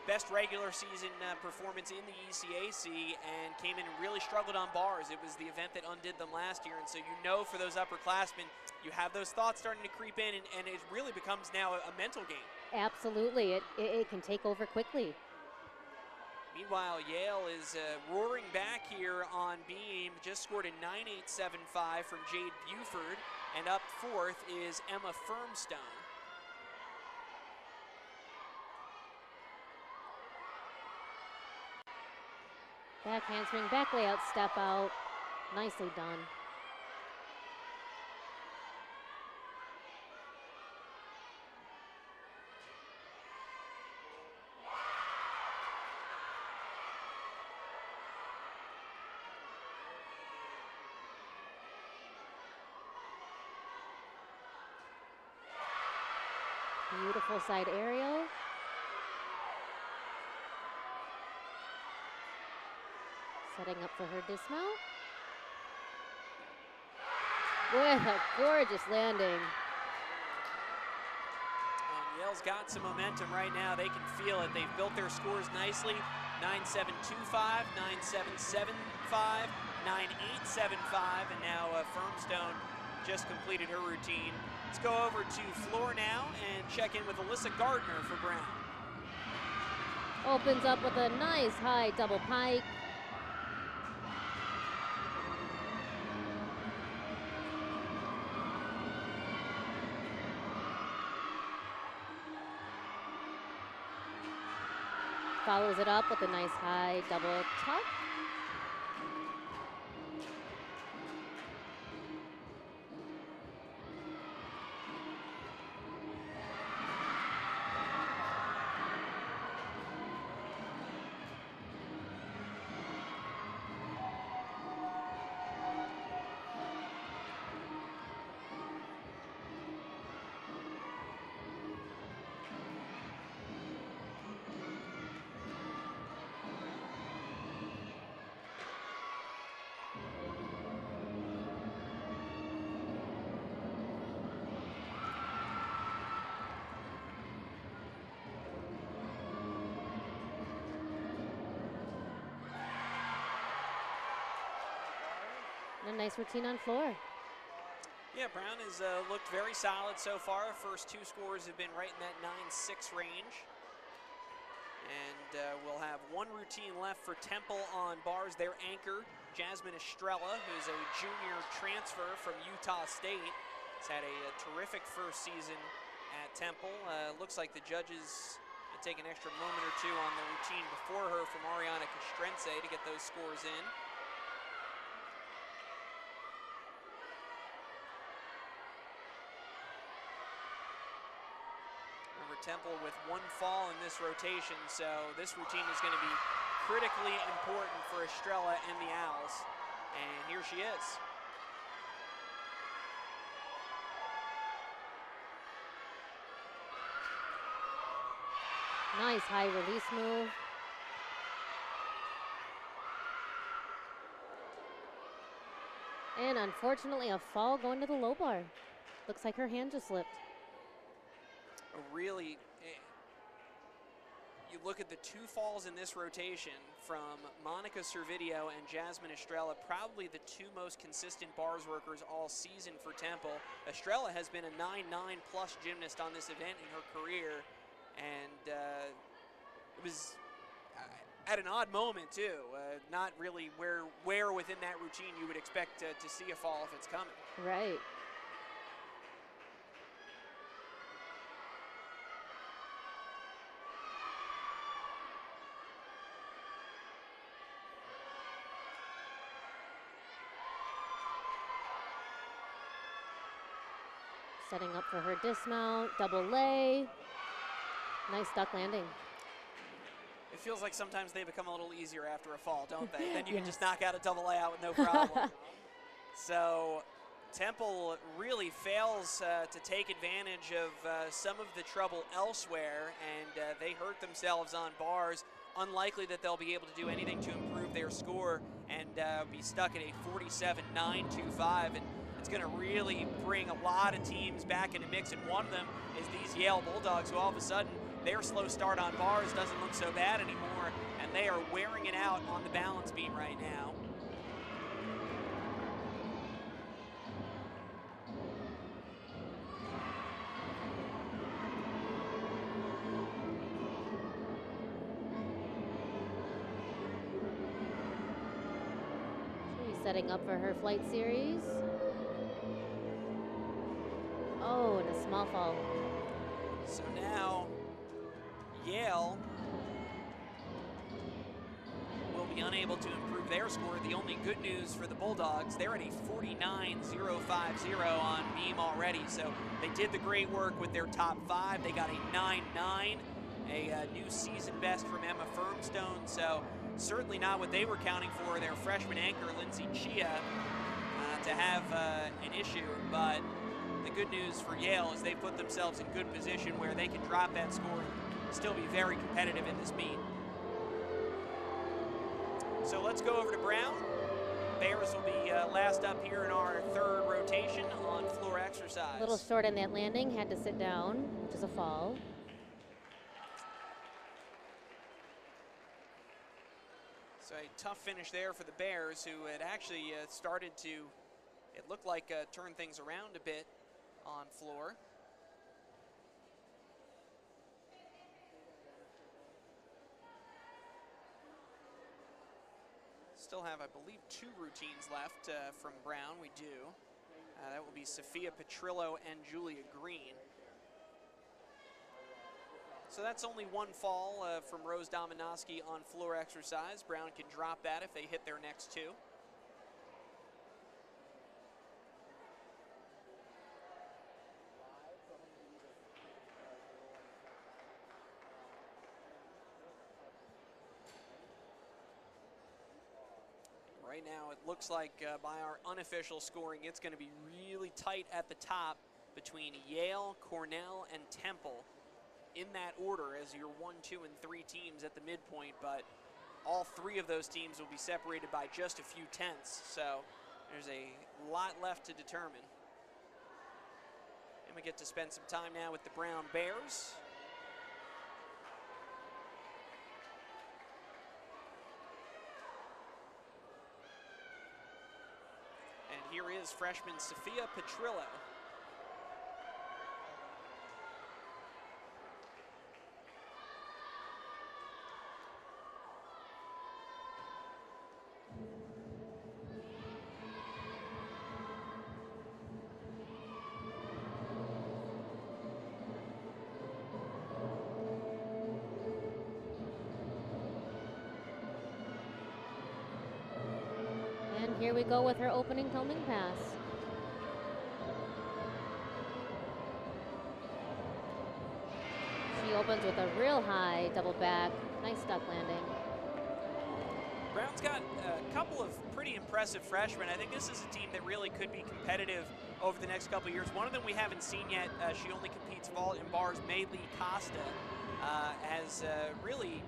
best regular season performance in the ECAC, and came in and really struggled on bars. It was the event that undid them last year, and so you know for those upperclassmen, you have those thoughts starting to creep in, and it really becomes now a mental game. Absolutely, it can take over quickly. Meanwhile, Yale is roaring back here on beam, just scored a 9.875 from Jade Buford, and up fourth is Emma Firmstone. Back handspring, back layout, step out. Nicely done. Beautiful side aerial. Setting up for her dismount. With a gorgeous landing. Yale's got some momentum right now. They can feel it. They've built their scores nicely. 9.725, 9.775, 9.875, and now Firmstone just completed her routine. Let's go over to floor now and check in with Alyssa Gardner for Brown. Opens up with a nice high double pike. Follows it up with a nice high double tuck. A nice routine on floor. Yeah, Brown has looked very solid so far. First two scores have been right in that 9-6 range. And we'll have one routine left for Temple on bars. Their anchor, Jasmine Estrella, who's a junior transfer from Utah State. Has had a terrific first season at Temple. Looks like the judges take an extra moment or two on the routine before her from Ariana Castrense to get those scores in. Temple with one fall in this rotation, so this routine is going to be critically important for Estrella and the Owls. And here she is. Nice high release move. And unfortunately, a fall going to the low bar. Looks like her hand just slipped. Really, you look at the two falls in this rotation from Monica Servideo and Jasmine Estrella, probably the two most consistent bars workers all season for Temple. Estrella has been a 9-9 plus gymnast on this event in her career, and it was at an odd moment too. Not really where within that routine you would expect to see a fall if it's coming. Right. Setting up for her dismount, double lay. Nice duck landing. It feels like sometimes they become a little easier after a fall, don't they? Then you can just knock out a double layout with no problem. So Temple really fails to take advantage of some of the trouble elsewhere, and they hurt themselves on bars. Unlikely that they'll be able to do anything to improve their score and be stuck at a 47-9-2-5. And it's going to really bring a lot of teams back in the mix, and one of them is these Yale Bulldogs, who all of a sudden their slow start on bars doesn't look so bad anymore, and they are wearing it out on the balance beam right now. She's setting up for her flight series. Oh, and a small fall. So now Yale will be unable to improve their score. The only good news for the Bulldogs, they're at a 49-050 on beam already. So they did the great work with their top five. They got a 9-9, a new season best from Emma Firmstone. So certainly not what they were counting for, their freshman anchor, Lindsay Chia, to have an issue. But the good news for Yale is they put themselves in good position where they can drop that score and still be very competitive in this meet. So let's go over to Brown. Bears will be last up here in our third rotation on floor exercise. A little short in that landing, had to sit down, which is a fall. So a tough finish there for the Bears, who had actually started to, it looked like, turn things around a bit on floor. Still have, I believe, two routines left from Brown. We do. That will be Sophia Petrillo and Julia Green. So that's only one fall from Rose Dominowski on floor exercise. Brown can drop that if they hit their next two. Right now, it looks like by our unofficial scoring, it's going to be really tight at the top between Yale, Cornell, and Temple in that order as your 1, 2, and 3 teams at the midpoint, but all three of those teams will be separated by just a few tenths, so there's a lot left to determine. And we get to spend some time now with the Brown Bears. here is freshman Sophia Petrillo. And here we go with her opening homing pass. She opens with a real high double back. Nice duck landing. Brown's got a couple of pretty impressive freshmen. I think this is a team that really could be competitive over the next couple of years. One of them we haven't seen yet. She only competes vault and bars. Mayley Costa has really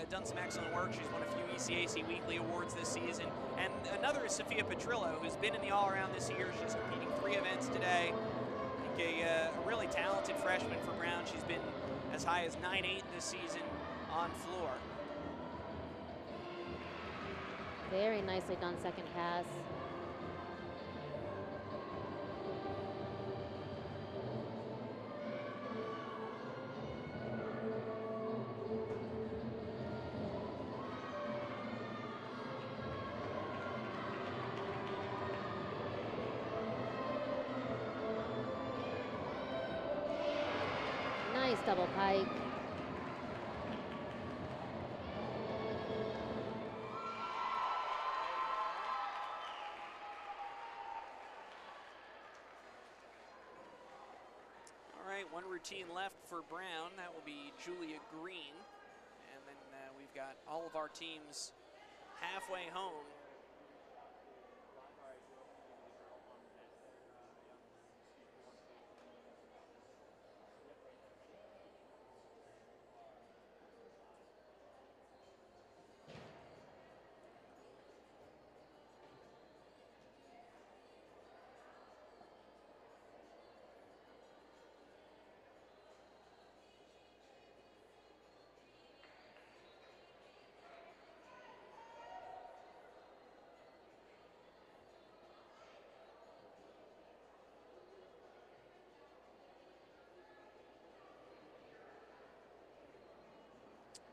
done some excellent work. She's won a few ECAC Weekly Awards this season. And another is Sophia Petrillo, who's been in the all-around this year. She's competing 3 events today. I think a really talented freshman for Brown. She's been as high as 9'8" this season on floor. Very nicely done second pass. Nice double pike. All right, one routine left for Brown. That will be Julia Green. And then we've got all of our teams halfway home.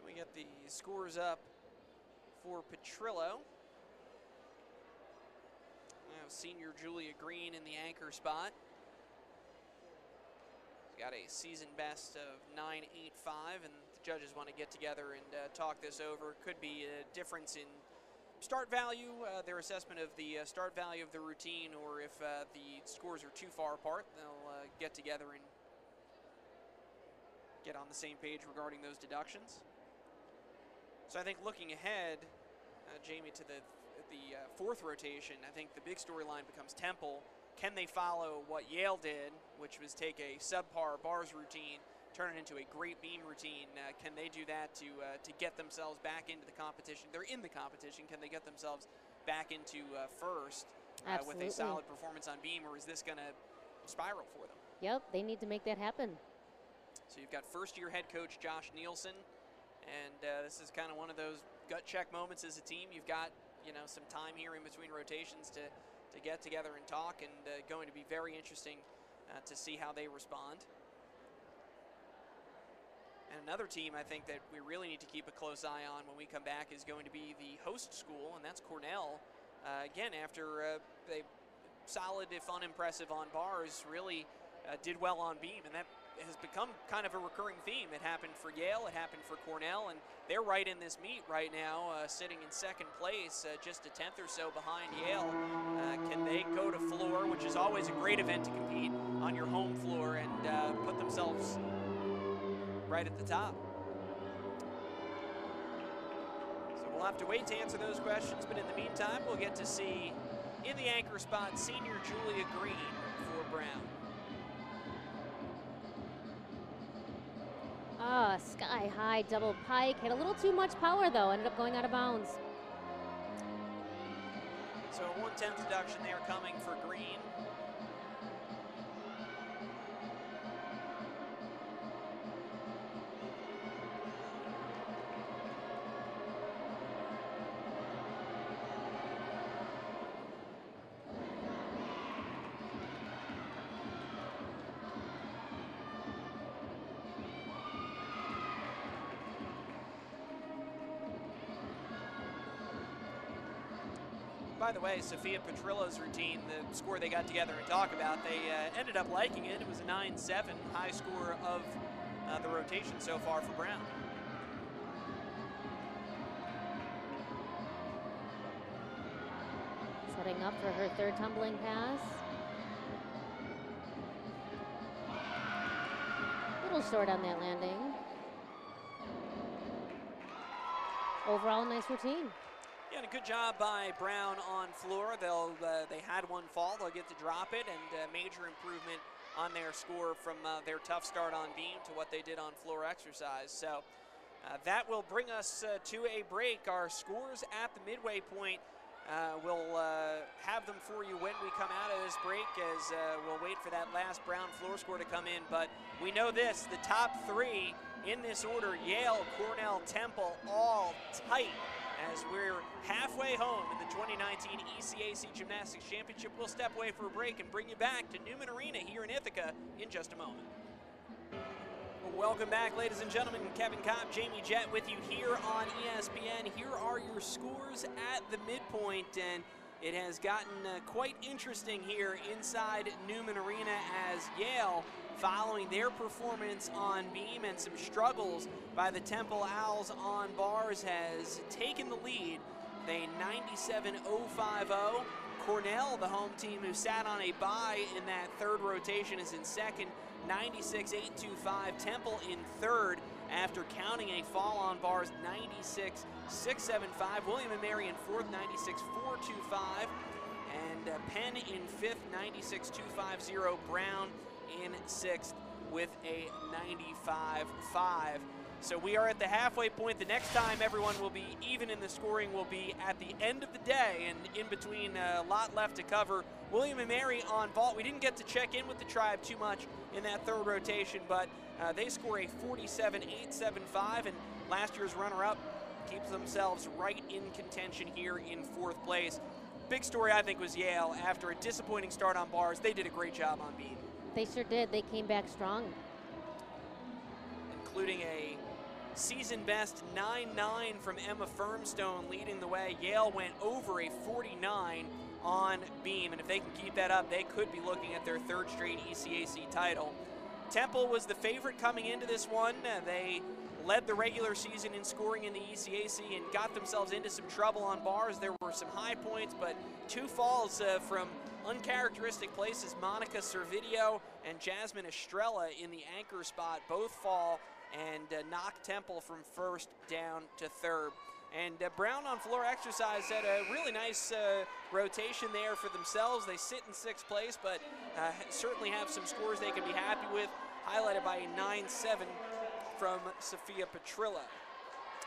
We get the scores up for Petrillo. We have senior Julia Green in the anchor spot. She's got a season best of 9.85, and the judges want to get together and talk this over. Could be a difference in start value, their assessment of the start value of the routine, or if the scores are too far apart, they'll get together and get on the same page regarding those deductions. So I think looking ahead, Jamie, to the fourth rotation, I think the big storyline becomes Temple. Can they follow what Yale did, which was take a subpar bars routine, turn it into a great beam routine? Can they do that to get themselves back into the competition? They're in the competition. Can they get themselves back into first with a solid performance on beam, or is this going to spiral for them? Yep, they need to make that happen. So you've got first-year head coach Josh Nielsen. And this is kind of one of those gut check moments as a team. You've got, some time here in between rotations to get together and talk, and going to be very interesting to see how they respond. And another team I think that we really need to keep a close eye on when we come back is going to be the host school, and that's Cornell. Again, after they solid if unimpressive on bars, really did well on beam, and that has become kind of a recurring theme. It happened for Yale, it happened for Cornell, and they're right in this meet right now, sitting in second place, just a 10th or so behind Yale. Can they go to floor, which is always a great event to compete on your home floor, and put themselves right at the top? So we'll have to wait to answer those questions, but in the meantime, we'll get to see in the anchor spot senior Julia Green for Brown. Sky high double pike. Had a little too much power though, ended up going out of bounds. So a 1/10 deduction there coming for Green. By the way, Sophia Petrilla's routine, the score they got together and talk about, they ended up liking it. It was a 9-7, high score of the rotation so far for Brown. Setting up for her third tumbling pass. A little short on that landing. Overall, nice routine. Yeah, and a good job by Brown on floor. They had one fall. They'll get to drop it, and major improvement on their score from their tough start on beam to what they did on floor exercise. So that will bring us to a break. Our scores at the midway point, we'll have them for you when we come out of this break, as we'll wait for that last Brown floor score to come in. But we know this, the top three in this order, Yale, Cornell, Temple, all tight. As we're halfway home in the 2019 ECAC Gymnastics Championship, we'll step away for a break and bring you back to Newman Arena here in Ithaca in just a moment. Well, welcome back, ladies and gentlemen. Kevin Kopp, Jamie Jett with you here on ESPN. Here are your scores at the midpoint, and it has gotten quite interesting here inside Newman Arena as Yale, following their performance on beam and some struggles by the Temple Owls on bars, has taken the lead. They 97-050. Cornell, the home team who sat on a bye in that third rotation, is in second, 96-825. Temple in third after counting a fall on bars, 96-675. William & Mary in fourth, 96-425. And Penn in fifth, 96-250. Brown in sixth with a 95-5. So we are at the halfway point. The next time everyone will be even in the scoring will be at the end of the day, and in between a lot left to cover. William & Mary on vault. We didn't get to check in with the Tribe too much in that third rotation, but they score a 47-875, and last year's runner-up keeps themselves right in contention here in fourth place. Big story, I think, was Yale. After a disappointing start on bars, they did a great job on beam. They sure did. They came back strong. Including a season best 9-9 from Emma Firmstone leading the way. Yale went over a 49 on beam, and if they can keep that up, they could be looking at their third straight ECAC title. Temple was the favorite coming into this one. They led the regular season in scoring in the ECAC and got themselves into some trouble on bars. There were some high points, but two falls from uncharacteristic places. Monica Servideo and Jasmine Estrella in the anchor spot both fall and knock Temple from first down to third. And Brown on floor exercise had a really nice rotation there for themselves. They sit in sixth place, but certainly have some scores they can be happy with, highlighted by a 9-7 from Sophia Petrilla.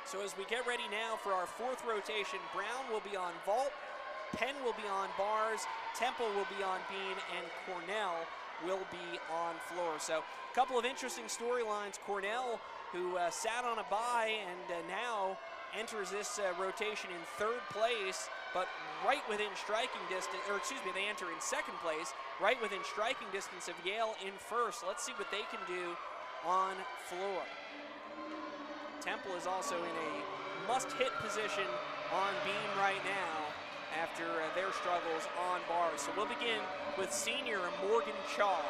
So as we get ready now for our fourth rotation, Brown will be on vault, Penn will be on bars, Temple will be on beam, and Cornell will be on floor. So a couple of interesting storylines. Cornell, who sat on a bye and now enters this rotation in third place, but right within striking distance, or excuse me, they enter in second place, right within striking distance of Yale in first. Let's see what they can do on floor. Temple is also in a must-hit position on beam right now after their struggles on bars. So we'll begin with senior Morgan Chaw.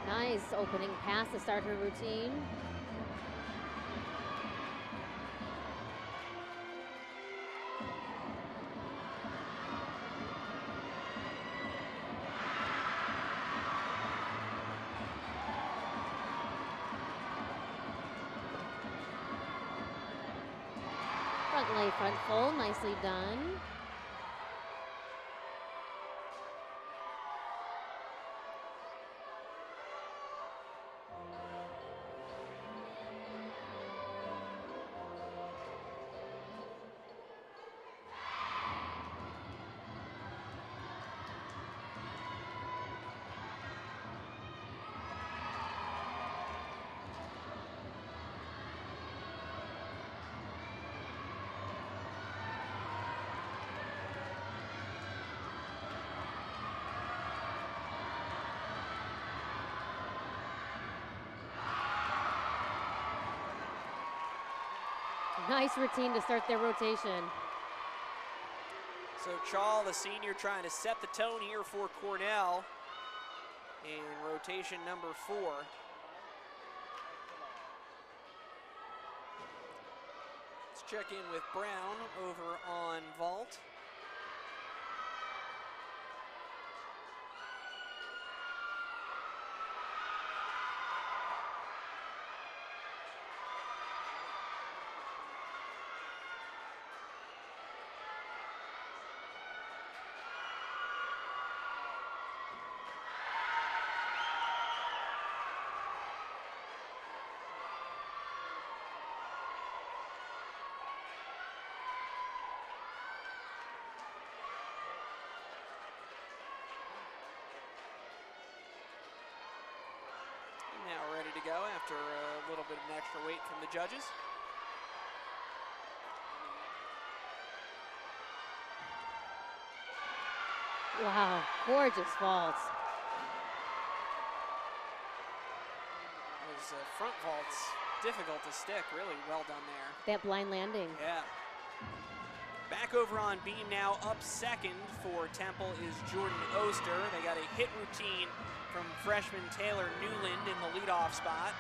Nice opening pass to start her routine. Front lay, front full, nicely done. Nice routine to start their rotation. So Chal, the senior, trying to set the tone here for Cornell in rotation number 4. Let's check in with Brown over on vault. Now ready to go after a little bit of an extra weight from the judges. Wow, gorgeous vaults. Those front vaults, difficult to stick, really well done there. That blind landing. Yeah. Back over on beam now, up second for Temple is Jordan Oster. They got a hit routine from freshman Taylor Newland in the leadoff spot.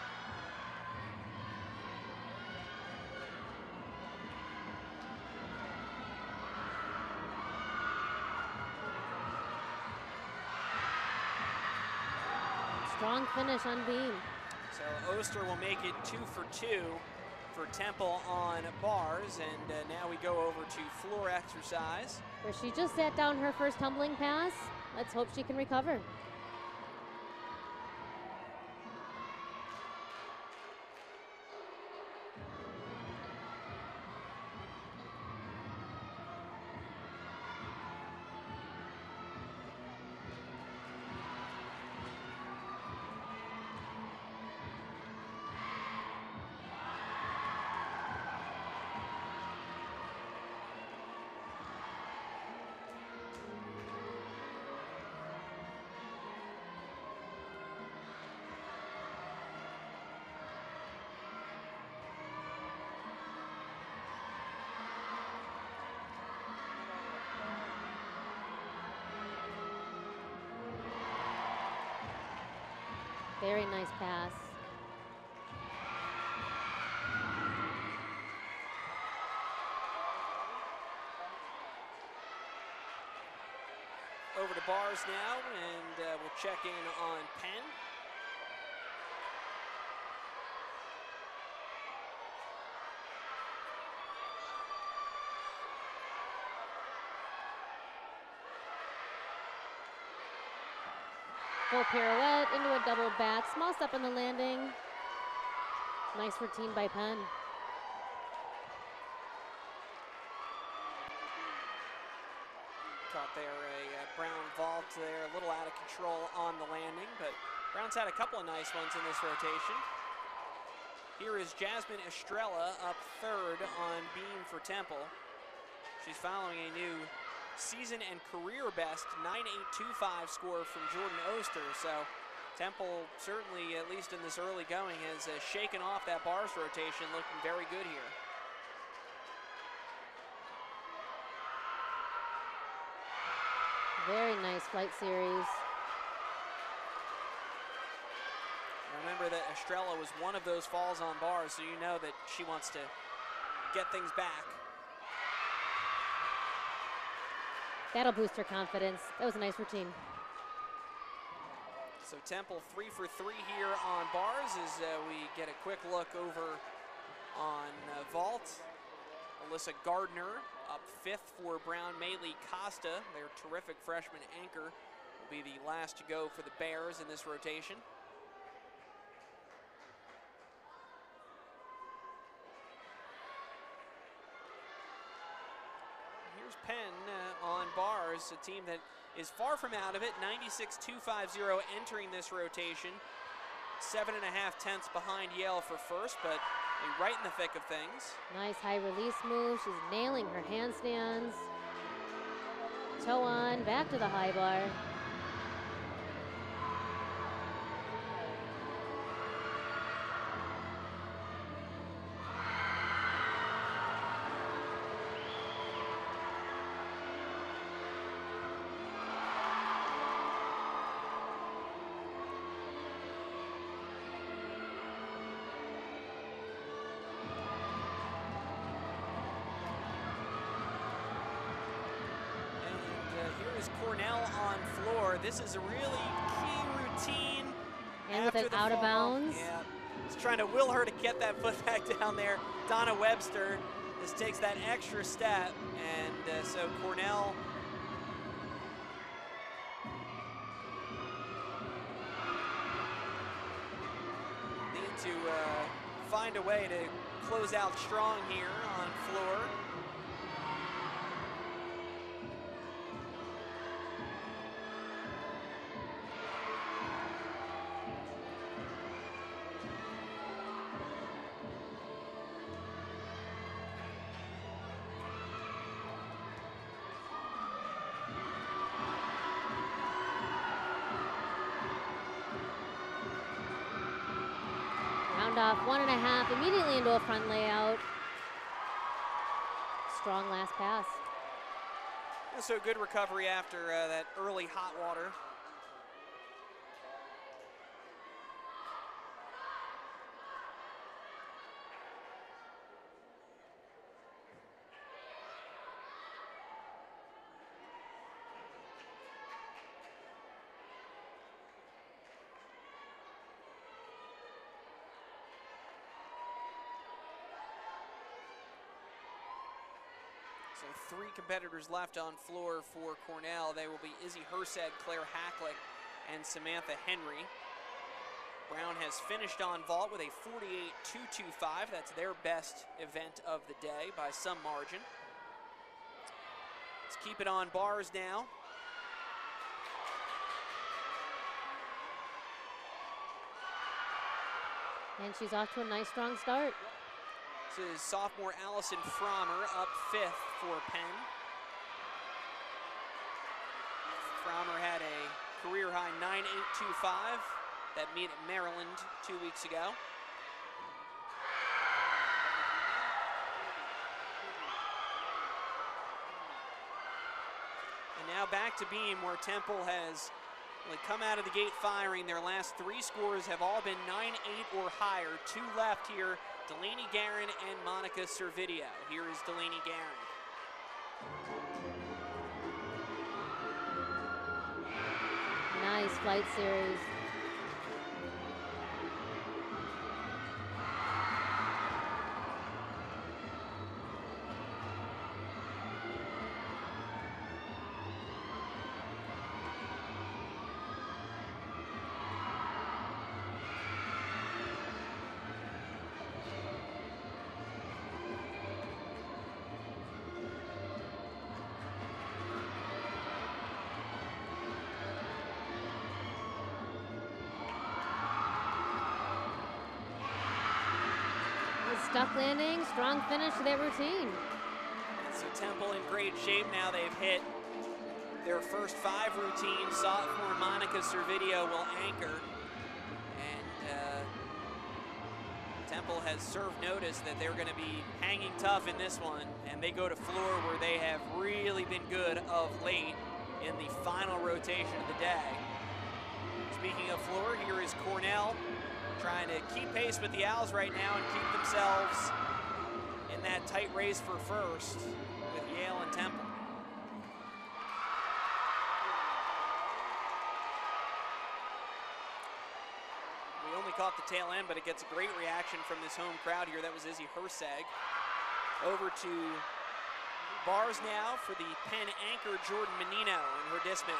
Strong finish on beam. So Oster will make it 2 for 2 for Temple on bars, and now we go over to floor exercise. Where she just sat down her first tumbling pass. Let's hope she can recover. Very nice pass. Over to bars now, and we'll check in on Penn. Full pirouette into a double back, small step on the landing. Nice routine by Penn. Caught there a Brown vault there, a little out of control on the landing, but Brown's had a couple of nice ones in this rotation. Here is Jasmine Estrella up third on beam for Temple. She's following a new season and career best 9.825 score from Jordan Oster. So Temple certainly, at least in this early going, has shaken off that bars rotation, looking very good here. Very nice flight series. Remember that Estrella was one of those falls on bars, so you know that she wants to get things back. That'll boost her confidence. That was a nice routine. So Temple 3 for 3 here on bars as we get a quick look over on vault. Alyssa Gardner up 5th for Brown. Maylee Costa, their terrific freshman anchor, will be the last to go for the Bears in this rotation. Here's Penn on bars, a team that is far from out of it. 96.250 entering this rotation. 7.5 tenths behind Yale for first, but right in the thick of things. Nice high release move. She's nailing her handstands. Toe on, back to the high bar. is Cornell on floor. This is a really key routine. And with it out of bounds. Yeah, just trying to will her to get that foot back down there. Donna Webster just takes that extra step, and so Cornell need to find a way to close out strong here on floor. Round off 1.5, immediately into a front layout. Strong last pass. So good recovery after that early hot water. So 3 competitors left on floor for Cornell. They will be Izzy Hersed, Claire Hacklick, and Samantha Henry. Brown has finished on vault with a 48.225. That's their best event of the day by some margin. Let's keep it on bars now. And she's off to a nice strong start. This is sophomore Allison Frommer up 5th for Penn. Frommer had a career-high 9.825 that meet at Maryland 2 weeks ago. And now back to beam, where Temple has really come out of the gate firing. Their last 3 scores have all been 9.8 or higher. 2 left here, Delaney Guerin and Monica Servideo. Here is Delaney Guerin. Nice flight series. Stuck landing, strong finish to that routine. So Temple in great shape now. They've hit their first 5 routines. Sophomore Monica Servideo will anchor. And Temple has served notice that they're going to be hanging tough in this one. And they go to floor, where they have really been good of late in the final rotation of the day. Speaking of floor, here is Cornell, trying to keep pace with the Owls right now and keep themselves in that tight race for first with Yale and Temple. We only caught the tail end, but it gets a great reaction from this home crowd here. That was Izzy Herseg. Over to bars now for the Penn anchor, Jordan Menino, and her dismount.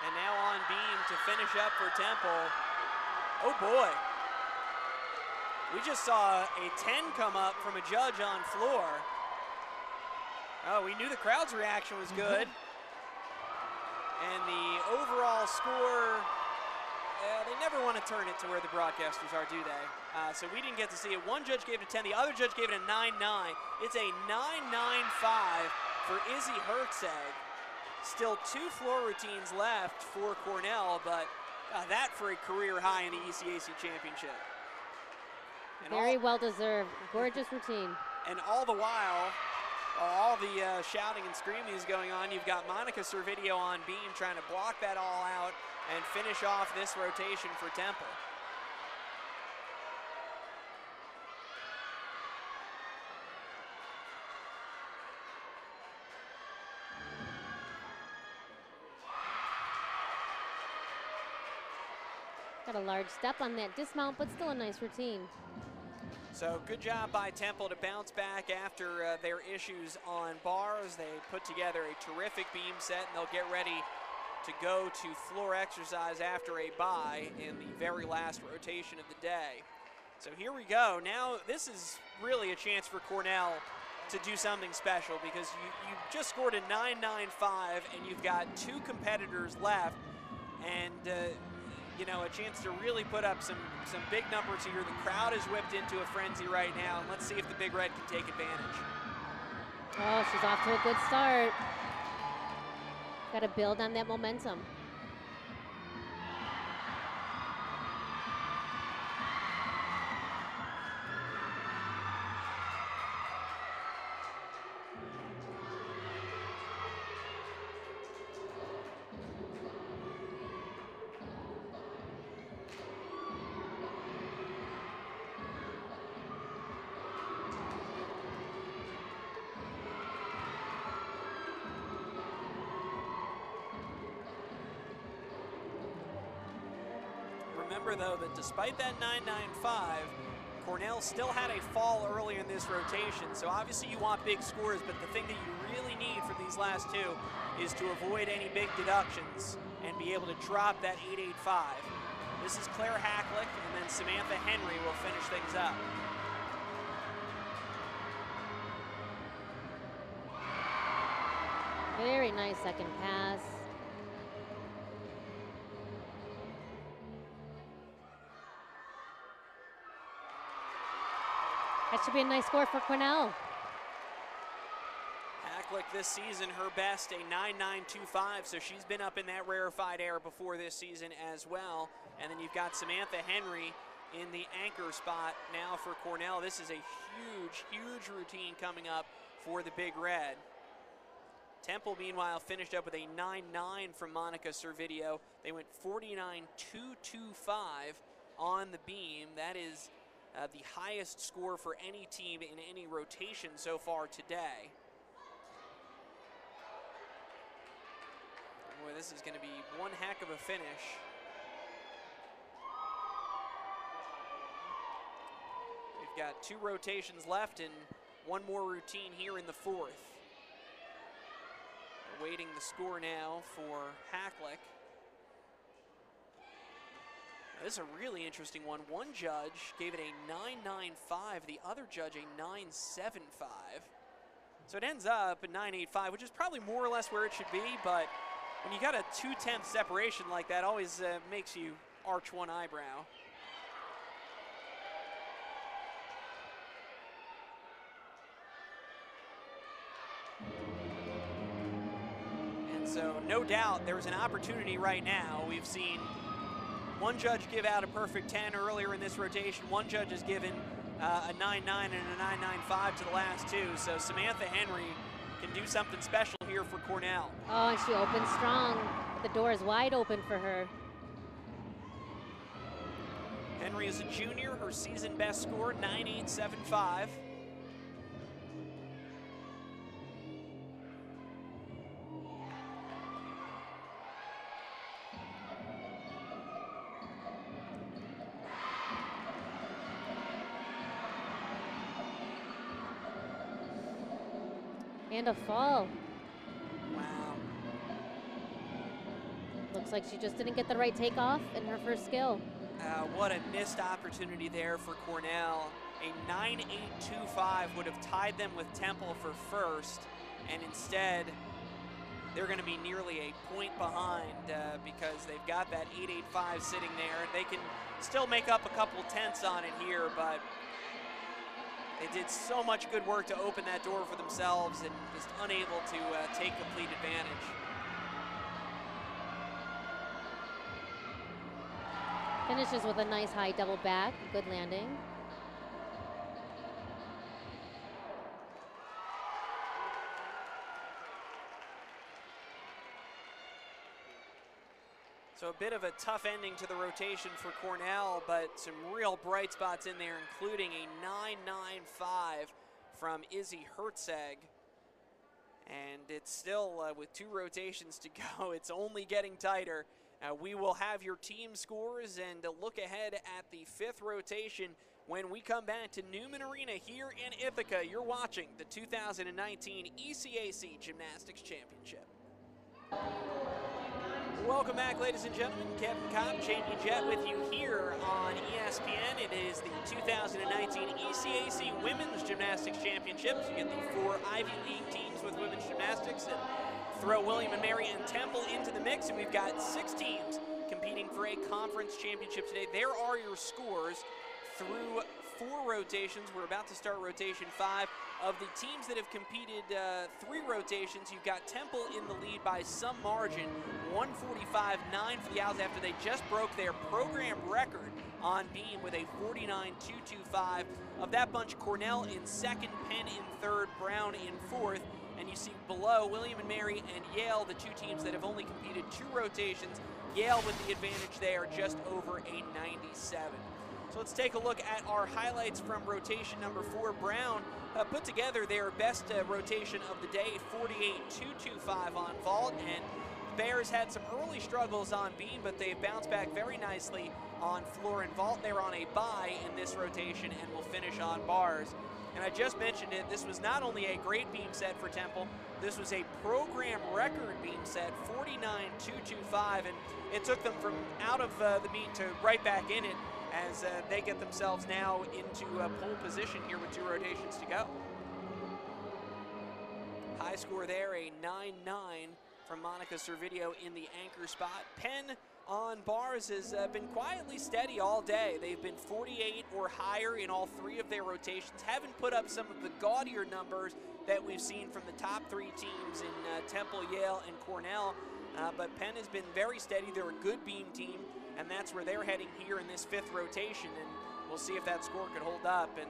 And now on beam to finish up for Temple. Oh boy. We just saw a 10 come up from a judge on floor. Oh, we knew the crowd's reaction was good. And the overall score, they never want to turn it to where the broadcasters are, do they? So we didn't get to see it. One judge gave it a 10, the other judge gave it a 9.9. It's a 9.95 for Izzy Herzeg. Still 2 floor routines left for Cornell, but that for a career high in the ECAC Championship. And very well deserved, gorgeous routine. And all the while, All the shouting and screaming is going on. You've got Monica Servideo on beam trying to block that all out and finish off this rotation for Temple. Got a large step on that dismount, but still a nice routine. So good job by Temple to bounce back after their issues on bars. They put together a terrific beam set, and they'll get ready to go to floor exercise after a bye in the very last rotation of the day. So here we go. Now this is really a chance for Cornell to do something special, because you just scored a 9.95 and you've got 2 competitors left, and you know, a chance to really put up some big numbers here. The crowd is whipped into a frenzy right now, and let's see if the Big Red can take advantage. Oh, she's off to a good start. Got to build on that momentum. Remember, though, that despite that 9.95, Cornell still had a fall earlier in this rotation. So obviously you want big scores, but the thing that you really need for these last 2 is to avoid any big deductions and be able to drop that 8.85. This is Claire Hacklick, and then Samantha Henry will finish things up. Very nice second pass. That should be a nice score for Cornell. Hacklick this season, her best, a 9.925, so she's been up in that rarefied air before this season as well. And then you've got Samantha Henry in the anchor spot now for Cornell. This is a huge, huge routine coming up for the Big Red. Temple, meanwhile, finished up with a 9.9 from Monica Servideo. They went 49.225 on the beam. That is the highest score for any team in any rotation so far today. Boy, this is going to be one heck of a finish. We've got 2 rotations left and one more routine here in the 4th. Awaiting the score now for Hacklick. This is a really interesting one. One judge gave it a 9.95, the other judge a 9.75. So it ends up at 9.85, which is probably more or less where it should be, but when you got a 2/10 separation like that, always makes you arch one eyebrow. And so no doubt there's an opportunity right now. We've seen one judge give out a perfect 10 earlier in this rotation. One judge has given a 9.9 and a 9.95 to the last 2. So Samantha Henry can do something special here for Cornell. Oh, and she opens strong. The door is wide open for her. Henry is a junior. Her season best score, 9.875. And a fall. Wow. Looks like she just didn't get the right takeoff in her first skill. What a missed opportunity there for Cornell. A 9.825 would have tied them with Temple for first, and instead they're going to be nearly a point behind because they've got that 8.85 sitting there. They can still make up a couple tenths on it here, but they did so much good work to open that door for themselves and just unable to take complete advantage. Finishes with a nice high double back, good landing. So a bit of a tough ending to the rotation for Cornell, but some real bright spots in there, including a 9.95 from Izzy Hertzeg. And it's still, with 2 rotations to go, it's only getting tighter. We will have your team scores and a look ahead at the 5th rotation when we come back to Newman Arena here in Ithaca. You're watching the 2019 ECAC Gymnastics Championship. Welcome back, ladies and gentlemen. Kevin Cobb, Jamie Jett with you here on ESPN. It is the 2019 ECAC Women's Gymnastics Championships. You get the 4 Ivy League teams with women's gymnastics, and throw William and Mary and Temple into the mix, and we've got 6 teams competing for a conference championship today. There are your scores through 4 rotations. We're about to start rotation 5. Of the teams that have competed 3 rotations, you've got Temple in the lead by some margin, 145.9 for the Owls after they just broke their program record on beam with a 49.225. Of that bunch, Cornell in 2nd, Penn in 3rd, Brown in 4th. And you see below William and Mary and Yale, the 2 teams that have only competed 2 rotations. Yale with the advantage there, just over a 97. So let's take a look at our highlights from rotation number 4. Brown put together their best rotation of the day, 48.225 on vault, and Bears had some early struggles on beam, but they've bounced back very nicely on floor and vault. They're on a bye in this rotation and will finish on bars. And I just mentioned it, this was not only a great beam set for Temple, this was a program record beam set, 49.225, and it took them from out of the meet to right back in it as they get themselves now into pole position here with 2 rotations to go. High score there, a 9.9 from Monica Servideo in the anchor spot. Penn on bars has been quietly steady all day. They've been 48 or higher in all 3 of their rotations. Haven't put up some of the gaudier numbers that we've seen from the top 3 teams in Temple, Yale, and Cornell. But Penn has been very steady. They're a good beam team, and that's where they're heading here in this 5th rotation. And we'll see if that score could hold up. And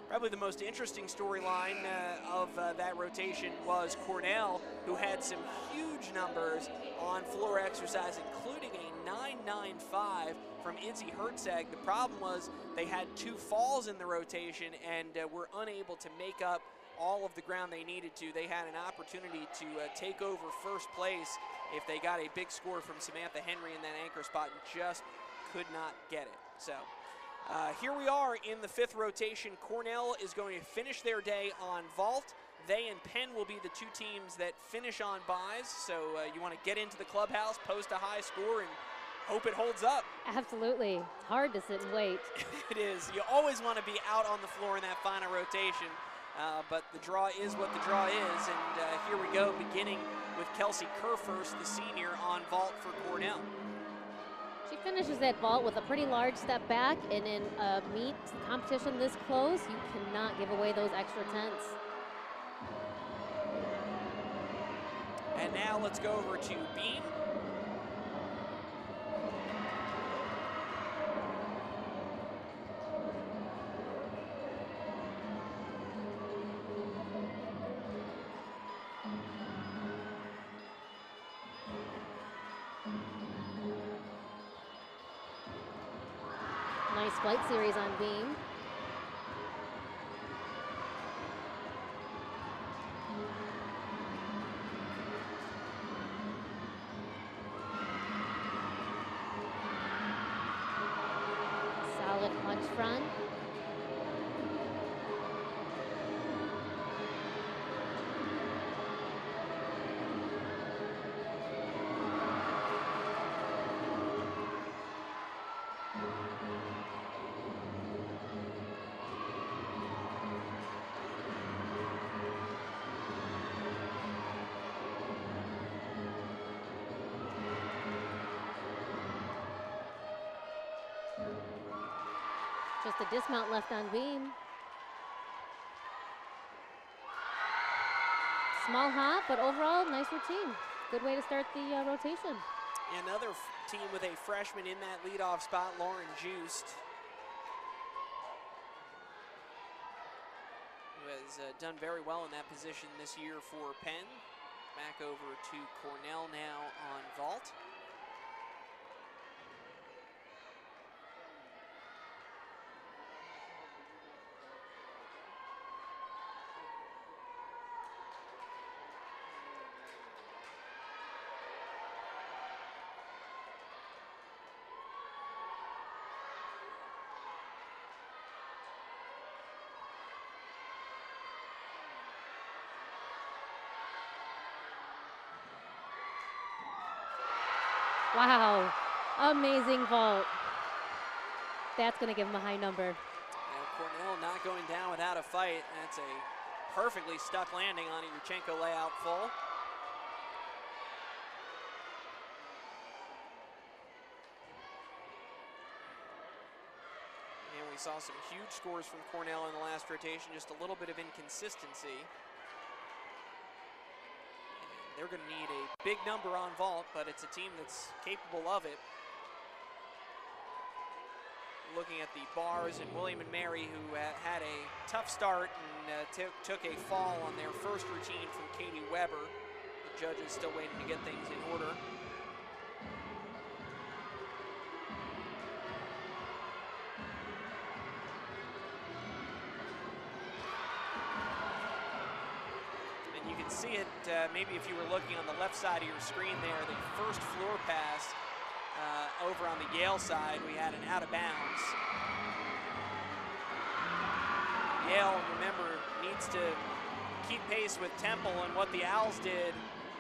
probably the most interesting storyline of that rotation was Cornell, who had some huge numbers on floor exercise, including a 9.95 from Izzy Hertzeg. The problem was they had 2 falls in the rotation and were unable to make up all of the ground they needed to. They had an opportunity to take over first place if they got a big score from Samantha Henry in that anchor spot and just could not get it. So here we are in the 5th rotation. Cornell is going to finish their day on vault. They and Penn will be the 2 teams that finish on buys. So you want to get into the clubhouse, post a high score, and hope it holds up. Absolutely. It's hard to sit and wait. It is. You always want to be out on the floor in that final rotation. But the draw is what the draw is. And here we go, beginning with Kelsey Kerfurst, the senior, on vault for Cornell. She finishes that vault with a pretty large step back, and in a meet competition this close, you cannot give away those extra tenths. And now let's go over to beam. Nice flight series on beam. Solid punch front. Just a dismount left on beam. Small hop, but overall, nice routine. Good way to start the rotation. Another team with a freshman in that leadoff spot, Lauren Just, who has done very well in that position this year for Penn. Back over to Cornell now on vault. Wow, amazing vault. That's going to give him a high number. Yeah, Cornell not going down without a fight. That's a perfectly stuck landing on a Yurchenko layout full. And we saw some huge scores from Cornell in the last rotation, just a little bit of inconsistency. And they're going to need a big number on vault, but it's a team that's capable of it. Looking at the bars, and William and Mary, who had a tough start and took a fall on their first routine from Katie Weber. The judges still waiting to get things in order. And you can see it, maybe if you were looking on the left side of your screen there, the first floor pass over on the Yale side, we had an out of bounds. Yale, remember, needs to keep pace with Temple and what the Owls did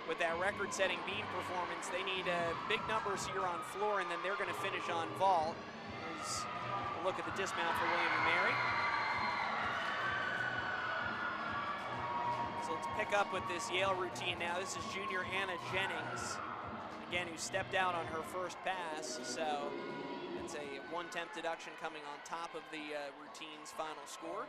with that record-setting beam performance. They need big numbers here on floor, and then they're going to finish on vault. Here's a look at the dismount for William and Mary. So let's pick up with this Yale routine now. This is junior Anna Jennings, again, who stepped out on her first pass, so it's a 1/10 deduction coming on top of the routine's final score.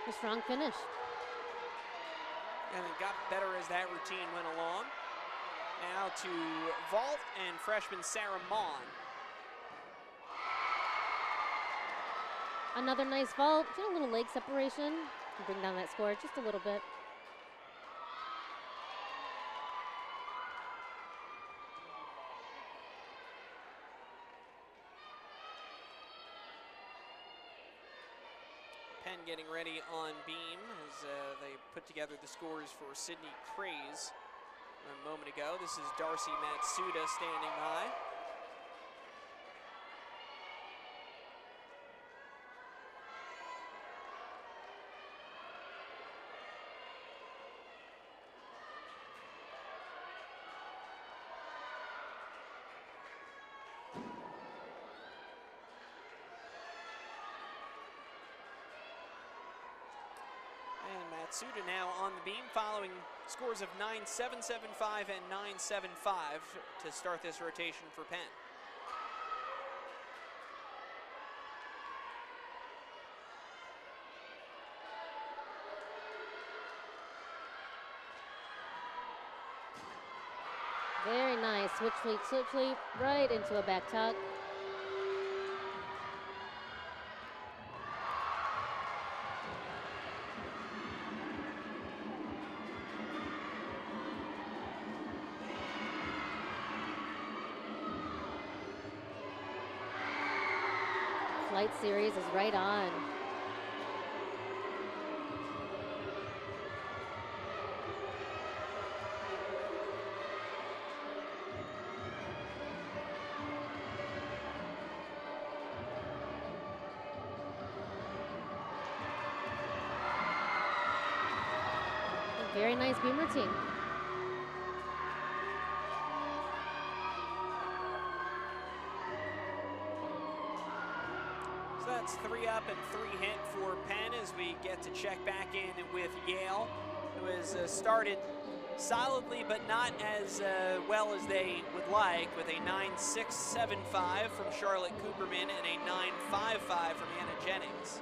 A strong finish. And it got better as that routine went along. Now to vault and freshman Sarah Mon. Another nice vault. Just a little leg separation to bring down that score just a little bit. Penn getting ready on beam as they put together the scores for Sydney Craze a moment ago. This is Darcy Matsuda standing by. Matsuda now on the beam, following scores of 9.775 and 9.75 to start this rotation for Penn. Very nice. Switch leap, right into a back tuck. Flight series is right on. A very nice beam routine. So that's 3 up and 3 hit for Penn as we get to check back in with Yale, who has started solidly but not as well as they would like, with a 9.675 from Charlotte Cooperman and a 9.55 from Anna Jennings.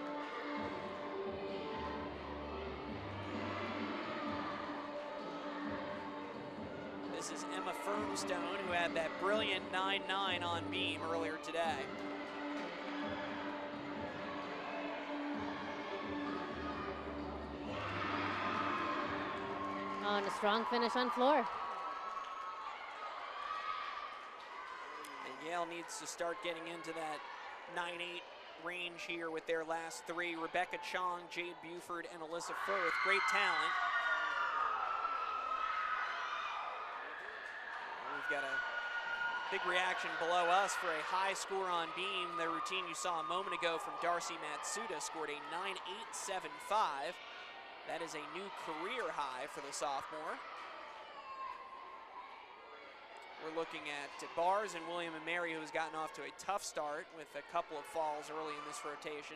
This is Emma Firmstone, who had that brilliant 9.9 on beam earlier today. Oh, and a strong finish on floor. And Yale needs to start getting into that 9-8 range here with their last three. Rebecca Chong, Jade Buford, and Alyssa Firth. Great talent. We've got a big reaction below us for a high score on beam. The routine you saw a moment ago from Darcy Matsuda scored a 9.875. That is a new career high for the sophomore. We're looking at bars and William & Mary, who has gotten off to a tough start with a couple of falls early in this rotation.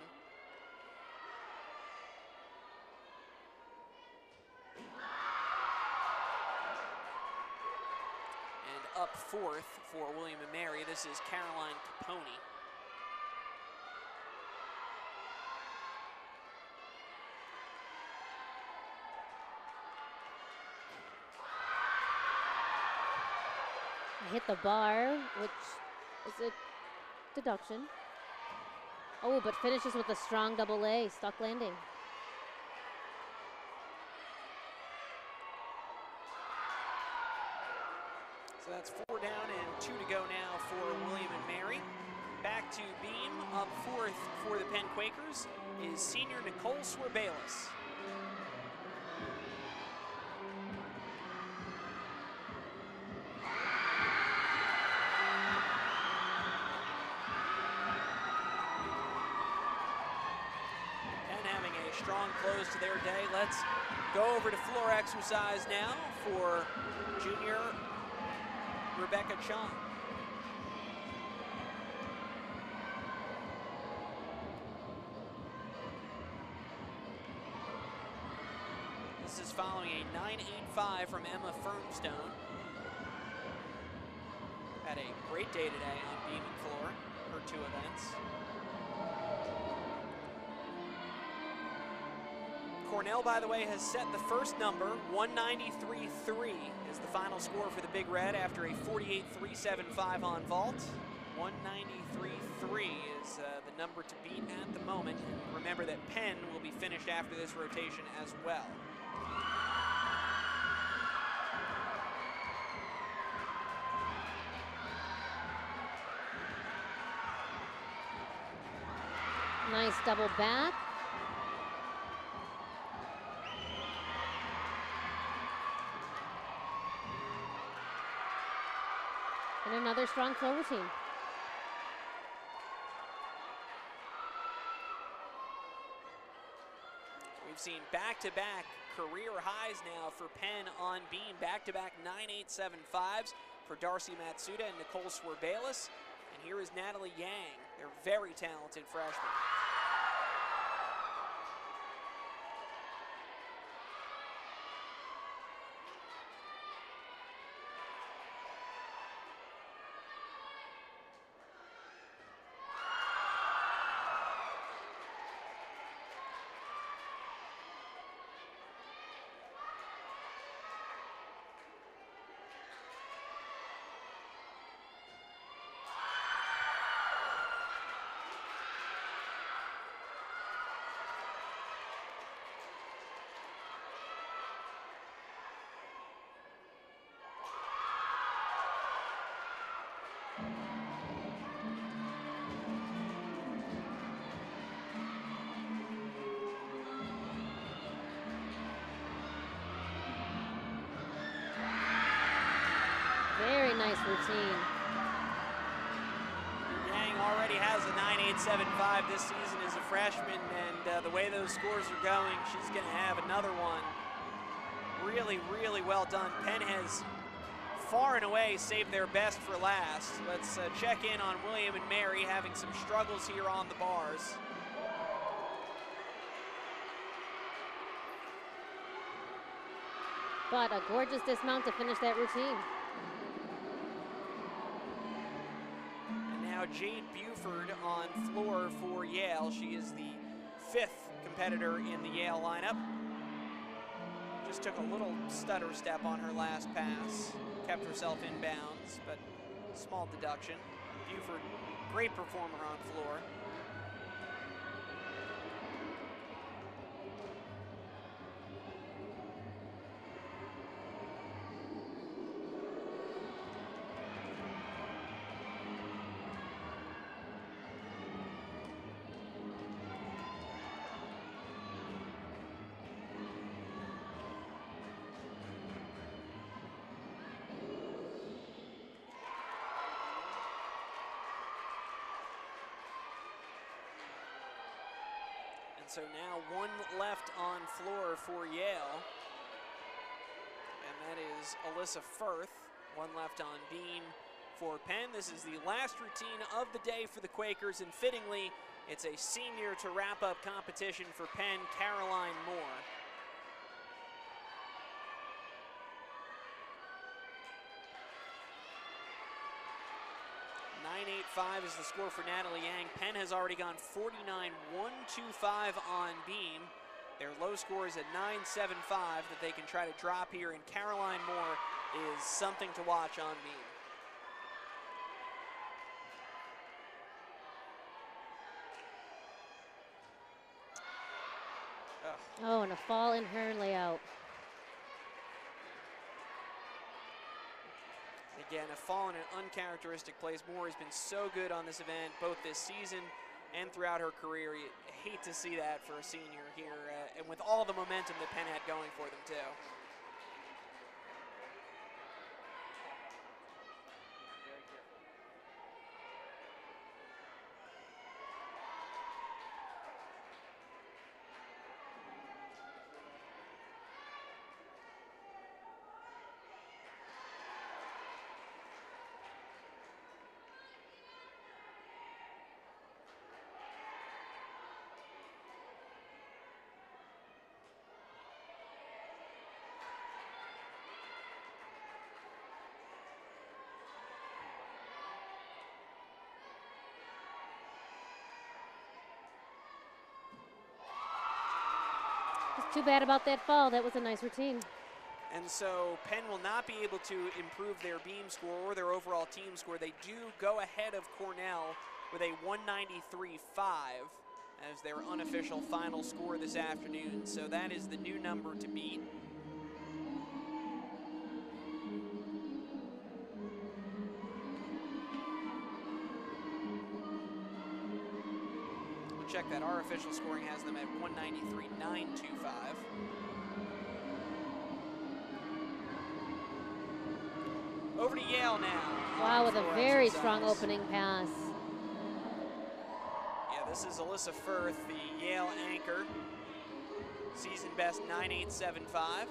And up fourth for William & Mary, this is Caroline Caponi. Hit the bar, which is a deduction. Oh, but finishes with a strong double A, stuck landing. So that's 4 down and 2 to go now for William & Mary. Back to beam, up fourth for the Penn Quakers is senior Nicole Swerbalis. Strong close to their day. Let's go over to floor exercise now for junior Rebecca Chong. This is following a 9.85 from Emma Firmstone. Had a great day today on beam and floor, her 2 events. Cornell, by the way, has set the first number. 193.3 is the final score for the Big Red after a 48.375 on vault. 193.3 is the number to beat at the moment. And remember that Penn will be finished after this rotation as well. Nice double back. And another strong flow routine. We've seen back-to-back career highs now for Penn on beam. Back-to-back 9.875s for Darcy Matsuda and Nicole Swerbalis. And here is Natalie Yang. They're very talented freshmen. Very nice routine. Yang already has a 9.875 this season as a freshman, and the way those scores are going, she's going to have another one. Really, really well done. Penn has far and away saved their best for last. Let's check in on William & Mary having some struggles here on the bars. But a gorgeous dismount to finish that routine. And now Jade Buford on floor for Yale. She is the 5th competitor in the Yale lineup. Just took a little stutter step on her last pass. Kept herself in bounds, but small deduction. Buford, great performer on floor. And so now one left on floor for Yale. And that is Alyssa Firth. One left on beam for Penn. This is the last routine of the day for the Quakers, and fittingly, it's a senior to wrap up competition for Penn, Caroline Moore. 9.85 is the score for Natalie Yang. Penn has already gone 49-125 on beam. Their low score is at 9.75 that they can try to drop here, and Caroline Moore is something to watch on beam. Oh, and a fall in her layout. Again, a fall in an uncharacteristic place. Moore has been so good on this event, both this season and throughout her career. You hate to see that for a senior here, and with all the momentum that Penn had going for them, too. Too bad about that fall. That was a nice routine. And so Penn will not be able to improve their beam score or their overall team score. They do go ahead of Cornell with a 193.5 as their unofficial final score this afternoon. So that is the new number to beat. Check that. Our official scoring has them at 193.925. Over to Yale now. Wow, with a very strong opening pass. Yeah, this is Alyssa Firth, the Yale anchor. Season best 9.875.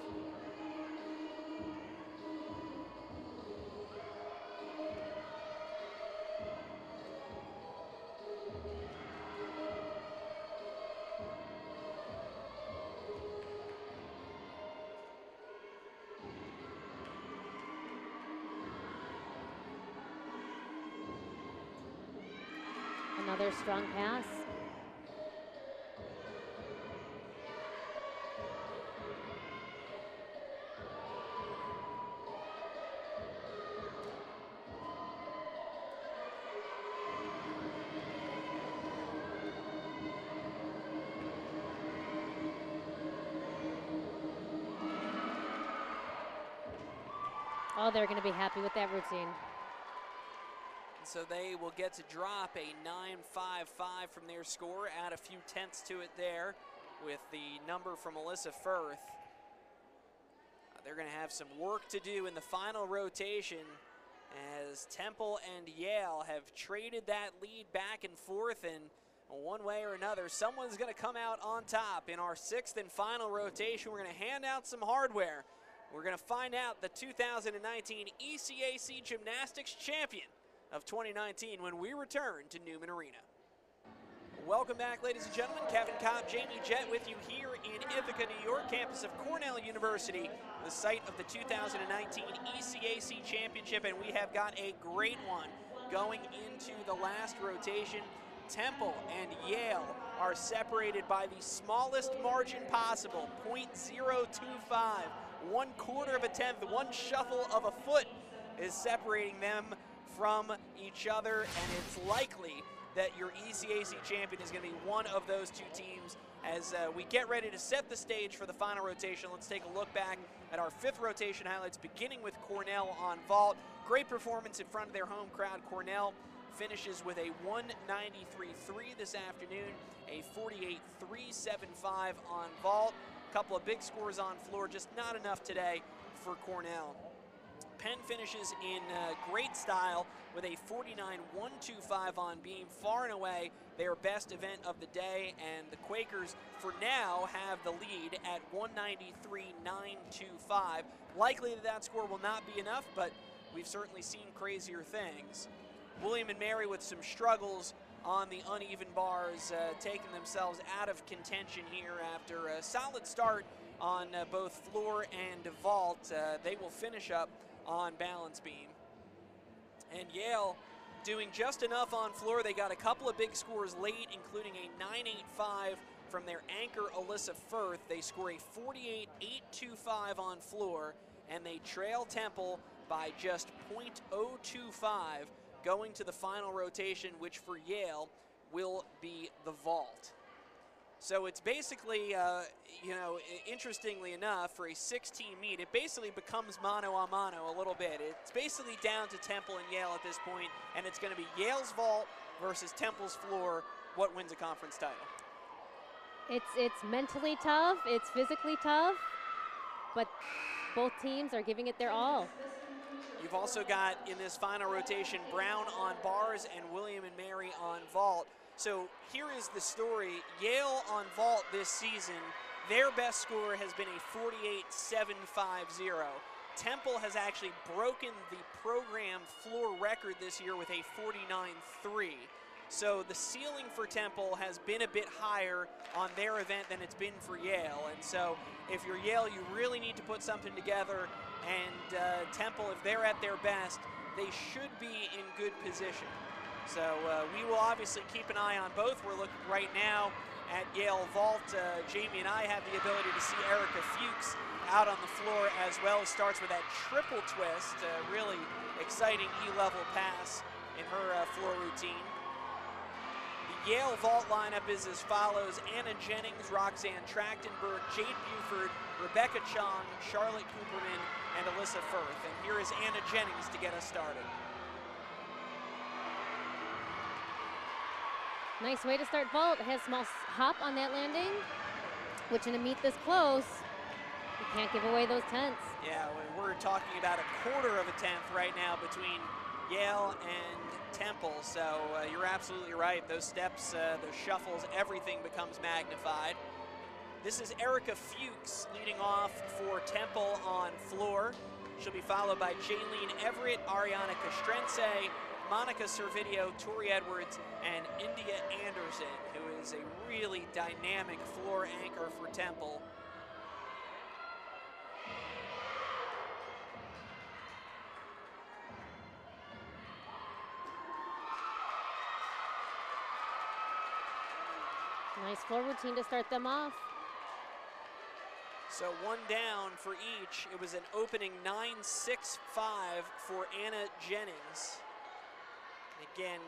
Another strong pass. Oh, they're going to be happy with that routine. So they will get to drop a 9.55 from their score, add a few tenths to it there with the number from Alyssa Firth. They're going to have some work to do in the final rotation as Temple and Yale have traded that lead back and forth, and one way or another, someone's going to come out on top. In our sixth and final rotation, we're going to hand out some hardware. We're going to find out the 2019 ECAC Gymnastics Champion of 2019 when we return to Newman Arena. Welcome back, ladies and gentlemen. Kevin Cobb, Jamie Jett with you here in Ithaca, New York, campus of Cornell University, the site of the 2019 ECAC Championship, and we have got a great one going into the last rotation. Temple and Yale are separated by the smallest margin possible, 0.025, 1/4 of a tenth, one shuffle of a foot is separating them from each other, and it's likely that your ECAC champion is going to be one of those two teams. As we get ready to set the stage for the final rotation, let's take a look back at our fifth rotation highlights, beginning with Cornell on vault. Great performance in front of their home crowd. Cornell finishes with a 193.3 this afternoon, a 48.375 on vault. A couple of big scores on floor, just not enough today for Cornell. Penn finishes in great style with a 49.125 on beam, far and away their best event of the day, and the Quakers for now have the lead at 193.925. Likely that score will not be enough, but we've certainly seen crazier things. William and Mary with some struggles on the uneven bars, taking themselves out of contention here after a solid start on both floor and vault. They will finish up on balance beam. And Yale doing just enough on floor. They got a couple of big scores late, including a 9.85 from their anchor Alyssa Firth. They score a 48.825 on floor, and they trail Temple by just .025 going to the final rotation, which for Yale will be the vault. So it's basically, interestingly enough, for a 6-team meet, it basically becomes mano a mano a little bit. It's basically down to Temple and Yale at this point, and it's going to be Yale's vault versus Temple's floor. What wins a conference title? It's mentally tough, it's physically tough, but both teams are giving it their all. You've also got in this final rotation Brown on bars and William and Mary on vault. So here is the story. Yale on vault this season, their best score has been a 48.750. Temple has actually broken the program floor record this year with a 49.3. So the ceiling for Temple has been a bit higher on their event than it's been for Yale. And so if you're Yale, you really need to put something together. And Temple, if they're at their best, they should be in good position. So we will obviously keep an eye on both. We're looking right now at Yale vault. Jamie and I have the ability to see Erica Fuchs out on the floor as well. Starts with that triple twist, really exciting E-level pass in her floor routine. The Yale vault lineup is as follows: Anna Jennings, Roxanne Trachtenberg, Jade Buford, Rebecca Chong, Charlotte Cooperman, and Alyssa Firth. And here is Anna Jennings to get us started. Nice way to start vault. It has a small hop on that landing, which in a meet this close, you can't give away those tenths. Yeah, we're talking about a quarter of a tenth right now between Yale and Temple, so you're absolutely right. Those steps, those shuffles, everything becomes magnified. This is Erica Fuchs leading off for Temple on floor. She'll be followed by Jaylene Everett, Ariana Castrense, Monica Servideo, Tori Edwards, and India Anderson, who is a really dynamic floor anchor for Temple. Nice floor routine to start them off. So one down for each. It was an opening 9.65 for Anna Jennings. Again,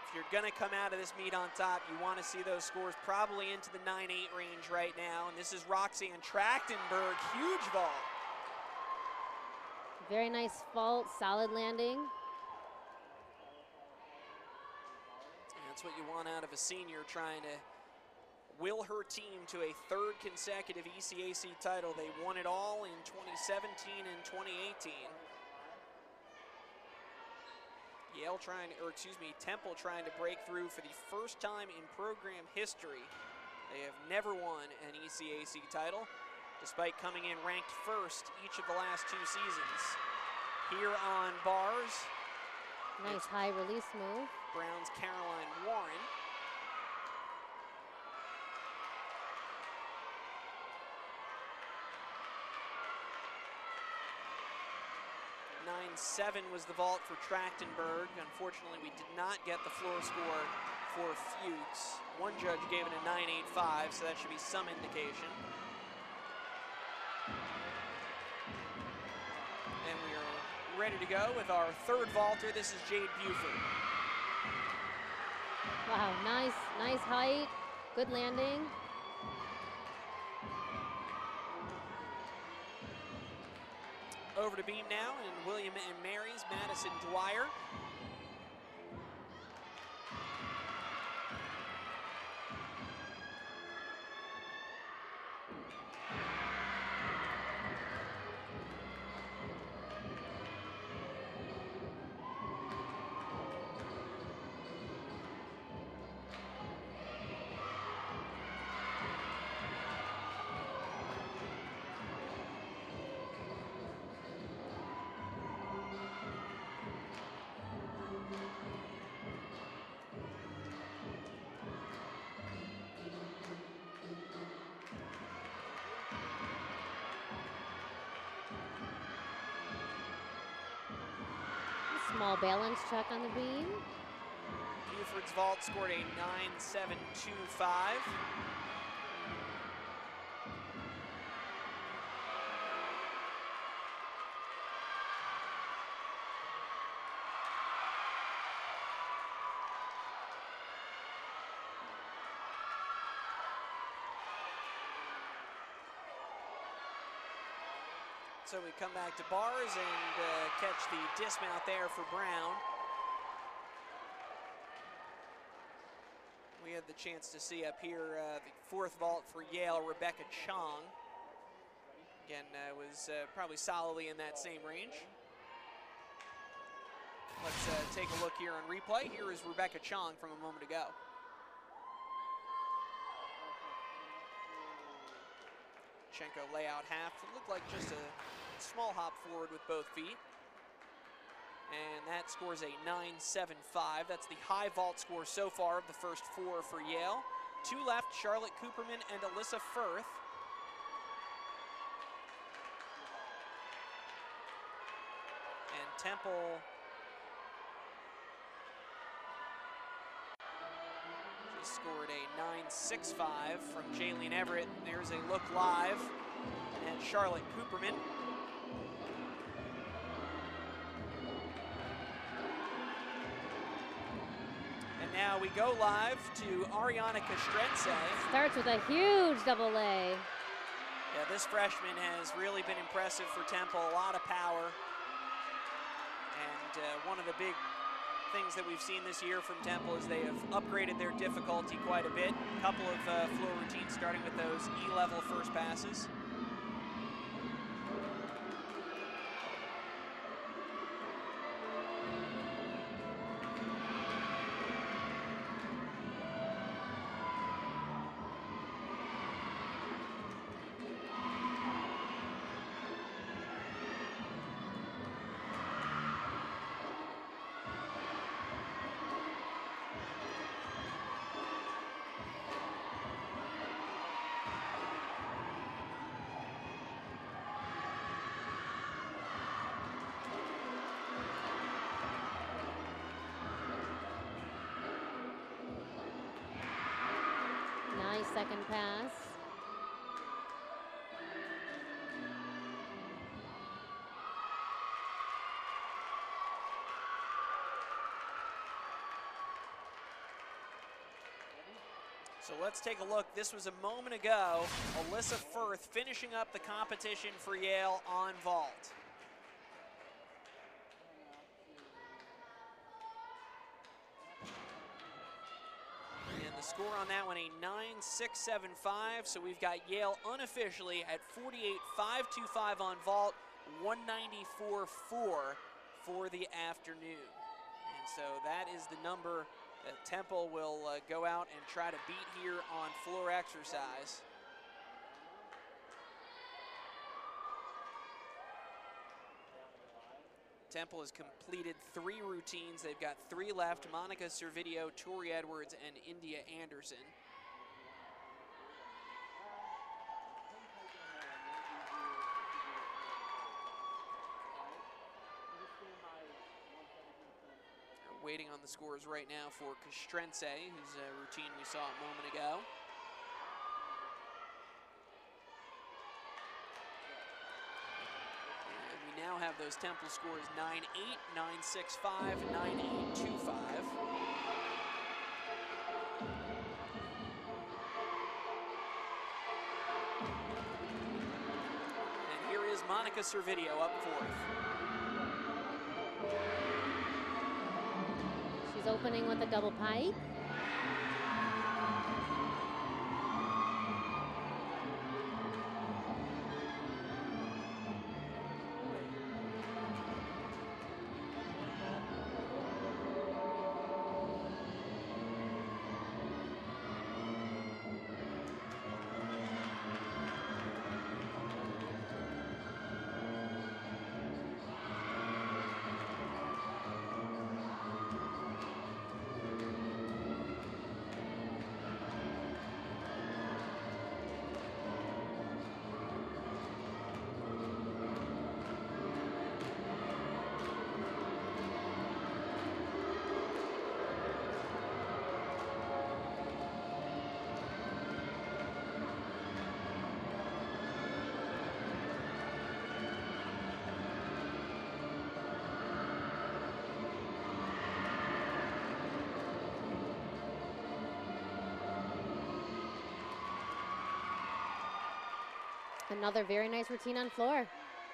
if you're going to come out of this meet on top, you want to see those scores probably into the 9.8 range right now. And this is Roxanne Trachtenberg, huge vault. Very nice vault, solid landing. And that's what you want out of a senior, trying to will her team to a third consecutive ECAC title. They won it all in 2017 and 2018. Temple trying to break through for the first time in program history. They have never won an ECAC title, despite coming in ranked first each of the last 2 seasons. Here on bars. Nice high release move. Brown's Caroline Warren. .97 was the vault for Trachtenberg. Unfortunately, we did not get the floor score for Fuchs. One judge gave it a 9.85, so that should be some indication. And we are ready to go with our third vaulter. This is Jade Buford. Wow, nice height, good landing. Over to beam now, and William and Mary's Madison Dwyer. small balance check on the beam. Buford's vault scored a 9.725. So we come back to bars and catch the dismount there for Brown. We had the chance to see up here the fourth vault for Yale, Rebecca Chong. Again, was probably solidly in that same range. Let's take a look here on replay. Here is Rebecca Chong from a moment ago. Chenko layout half. It looked like just a small hop forward with both feet. And that scores a 9.75. That's the high vault score so far of the first four for Yale. Two left, Charlotte Cooperman and Alyssa Firth. And Temple just scored a 9.65 from Jaylene Everett. There's a look live and Charlotte Cooperman. And now we go live to Ariana Castrense. Starts with a huge double A. Yeah, this freshman has really been impressive for Temple, a lot of power. And one of the big things that we've seen this year from Temple is they have upgraded their difficulty quite a bit. A couple of floor routines starting with those E-level first passes. Nice second pass. So let's take a look. This was a moment ago. Alyssa Firth finishing up the competition for Yale on vault. And the score on that one, a 9.675. So we've got Yale unofficially at 48.525 on vault, 194.4 for the afternoon. And so that is the number that Temple will go out and try to beat here on floor exercise. Temple has completed 3 routines. They've got 3 left: Monica Servideo, Tori Edwards, and India Anderson. Waiting on the scores right now for Castrense, whose routine we saw a moment ago. And we now have those Temple scores 9.8, 9.65, 9.825. And here is Monica Servideo up fourth. She's opening with a double pike. Another very nice routine on floor.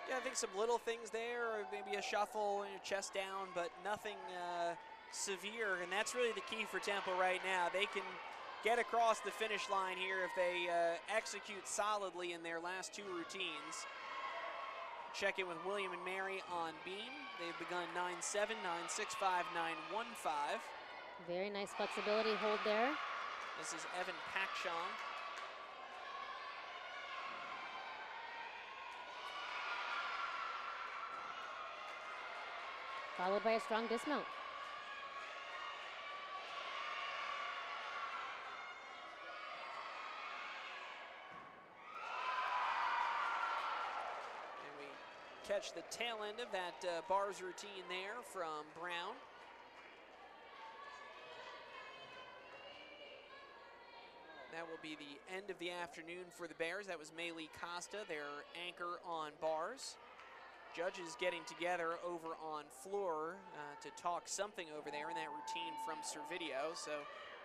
Yeah, I think some little things there, or maybe a shuffle and a chest down, but nothing severe, and that's really the key for Temple right now. They can get across the finish line here if they execute solidly in their last two routines. Check in with William and Mary on beam. They've begun 9-7, 9-6-5, 9-1-5. Very nice flexibility hold there. This is Evan Pakshong. Followed by a strong dismount. Catch the tail end of that bars routine there from Brown. That will be the end of the afternoon for the Bears. That was Maylee Costa, their anchor on bars. Judges getting together over on floor to talk something over there in that routine from Servideo. So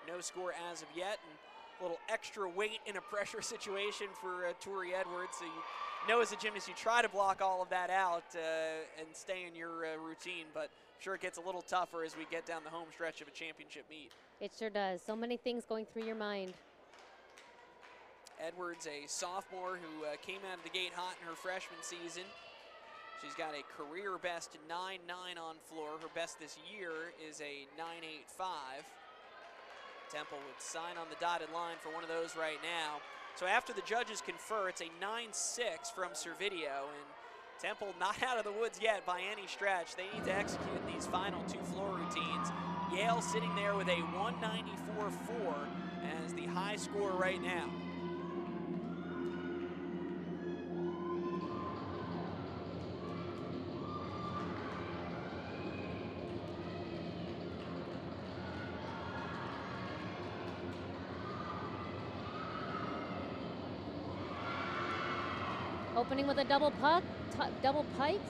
no score as of yet, and a little extra weight in a pressure situation for Tori Edwards. So you know, as a gymnast, you try to block all of that out and stay in your routine, but I'm sure it gets a little tougher as we get down the home stretch of a championship meet. It sure does. So many things going through your mind. Edwards, a sophomore who came out of the gate hot in her freshman season. She's got a career best 9-9 on floor. Her best this year is a 9-8-5. Temple would sign on the dotted line for one of those right now. So after the judges confer, it's a 9-6 from Servideo, and Temple not out of the woods yet by any stretch. They need to execute these final two floor routines. Yale sitting there with a 194.4 as the high score right now. Opening with a double pike,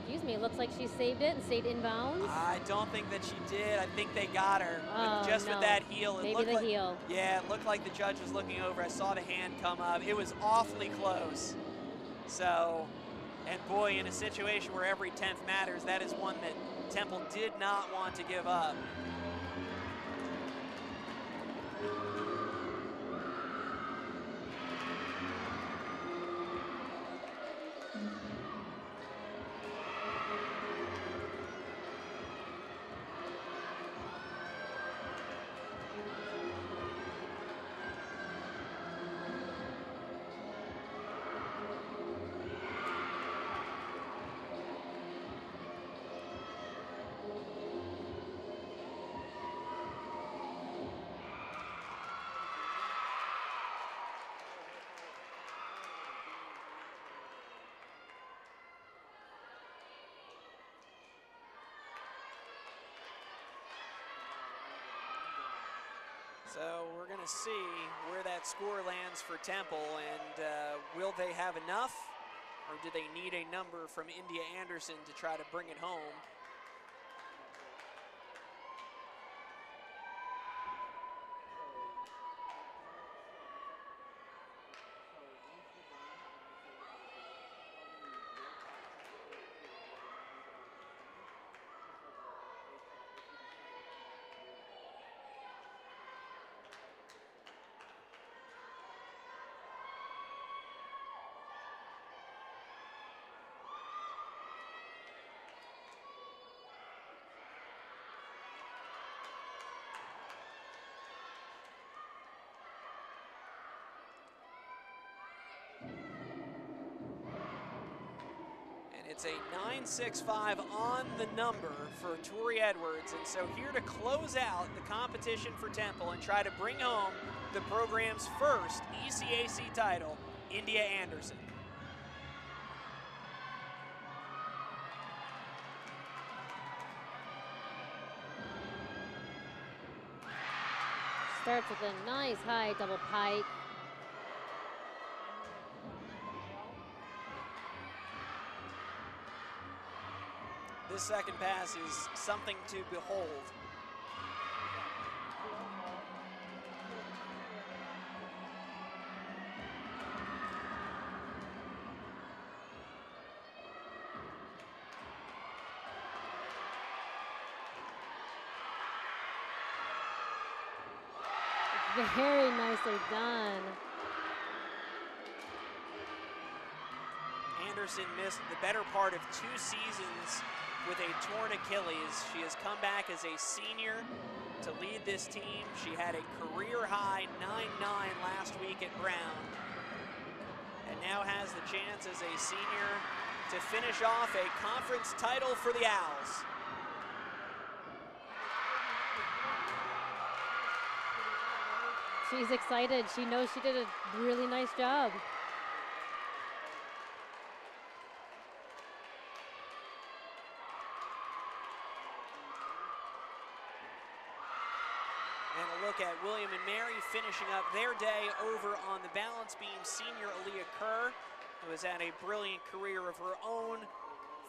excuse me. Looks like she saved it and stayed inbounds. I don't think that she did. I think they got her. Oh, Just no. with that heel. It Maybe the like, heel. Yeah, it looked like the judge was looking over. I saw the hand come up. It was awfully close. So, and boy, in a situation where every 10th matters, that is one that Temple did not want to give up. So we're going to see where that score lands for Temple, and will they have enough, or do they need a number from India Anderson to try to bring it home? It's a 9.65 on the number for Tori Edwards, and so here to close out the competition for Temple and try to bring home the program's first ECAC title, India Anderson. Starts with a nice high double pike. This second pass is something to behold. Very nicely done. Anderson missed the better part of 2 seasons with a torn Achilles. She has come back as a senior to lead this team. She had a career-high 9.9 last week at Brown, and now has the chance as a senior to finish off a conference title for the Owls. She's excited. She knows she did a really nice job. And a look at William and Mary finishing up their day over on the balance beam. Senior Aaliyah Kerr, who has had a brilliant career of her own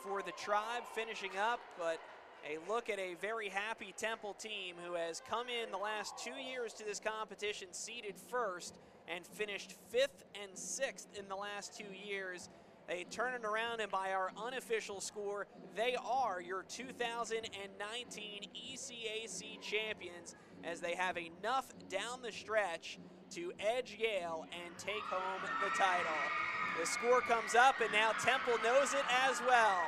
for the tribe, finishing up, but a look at a very happy Temple team who has come in the last 2 years to this competition seeded first and finished 5th and 6th in the last 2 years. They turn it around, and by our unofficial score, they are your 2019 ECAC champions, as they have enough down the stretch to edge Yale and take home the title. The score comes up, and now Temple knows it as well.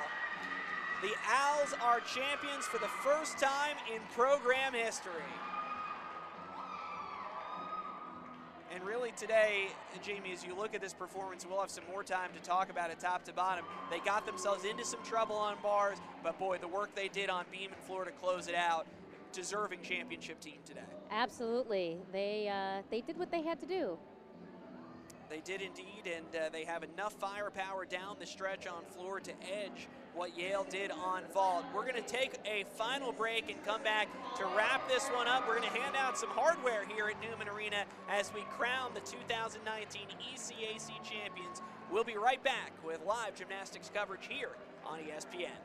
The Owls are champions for the first time in program history. And really today, Jamie, as you look at this performance, we'll have some more time to talk about it top to bottom. They got themselves into some trouble on bars, but boy, the work they did on beam and floor to close it out, deserving championship team today. Absolutely. They did what they had to do. They did indeed, and they have enough firepower down the stretch on floor to edge what Yale did on vault. We're going to take a final break and come back to wrap this one up. We're going to hand out some hardware here at Newman Arena as we crown the 2019 ECAC champions. We'll be right back with live gymnastics coverage here on ESPN.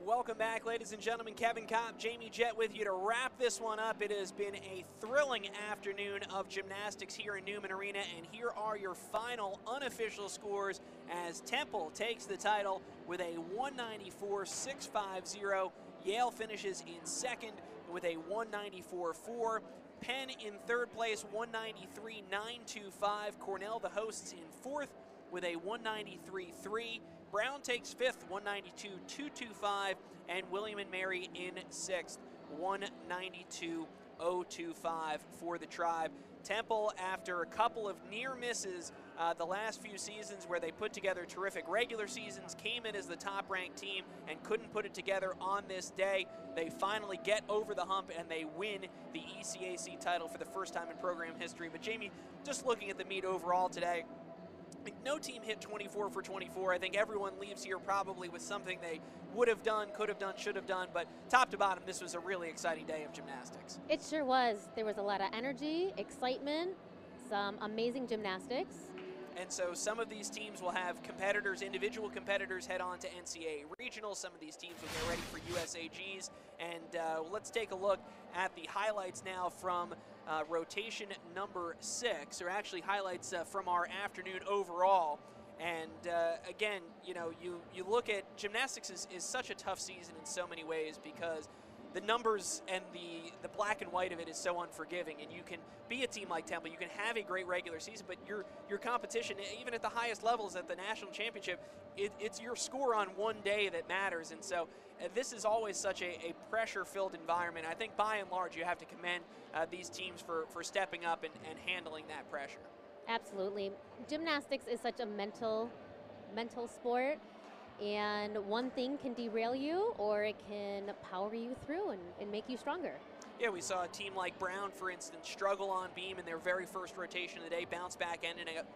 Welcome back, ladies and gentlemen. Kevin Kopp, Jamie Jett with you to wrap this one up. It has been a thrilling afternoon of gymnastics here in Newman Arena, and here are your final unofficial scores as Temple takes the title with a 194.650. Yale finishes in second with a 194.4. Penn in third place, 193.925. Cornell, the hosts, in fourth with a 193.3. Brown takes fifth, 192.225, and William and Mary in sixth, 192.025 for the tribe. Temple, after a couple of near misses the last few seasons where they put together terrific regular seasons, came in as the top-ranked team and couldn't put it together on this day. They finally get over the hump and they win the ECAC title for the first time in program history. But Jamie, just looking at the meet overall today, no team hit 24 for 24. I think everyone leaves here probably with something they would have done, could have done, should have done, but top to bottom, this was a really exciting day of gymnastics. It sure was. There was a lot of energy, excitement, some amazing gymnastics. And so some of these teams will have competitors, individual competitors, head on to NCAA regionals. Some of these teams will get ready for USAGs. And let's take a look at the highlights now from rotation number 6, or actually highlights from our afternoon overall. And again, you know, you look at gymnastics is such a tough season in so many ways, because the numbers and the black and white of it is so unforgiving, and you can be a team like Temple, you can have a great regular season, but your competition, even at the highest levels at the national championship, it's your score on one day that matters. And so this is always such a pressure-filled environment. I think by and large you have to commend these teams for stepping up and handling that pressure. Absolutely. Gymnastics is such a mental sport, and one thing can derail you or it can power you through and make you stronger. Yeah, we saw a team like Brown, for instance, struggle on beam in their very first rotation of the day, bounce back,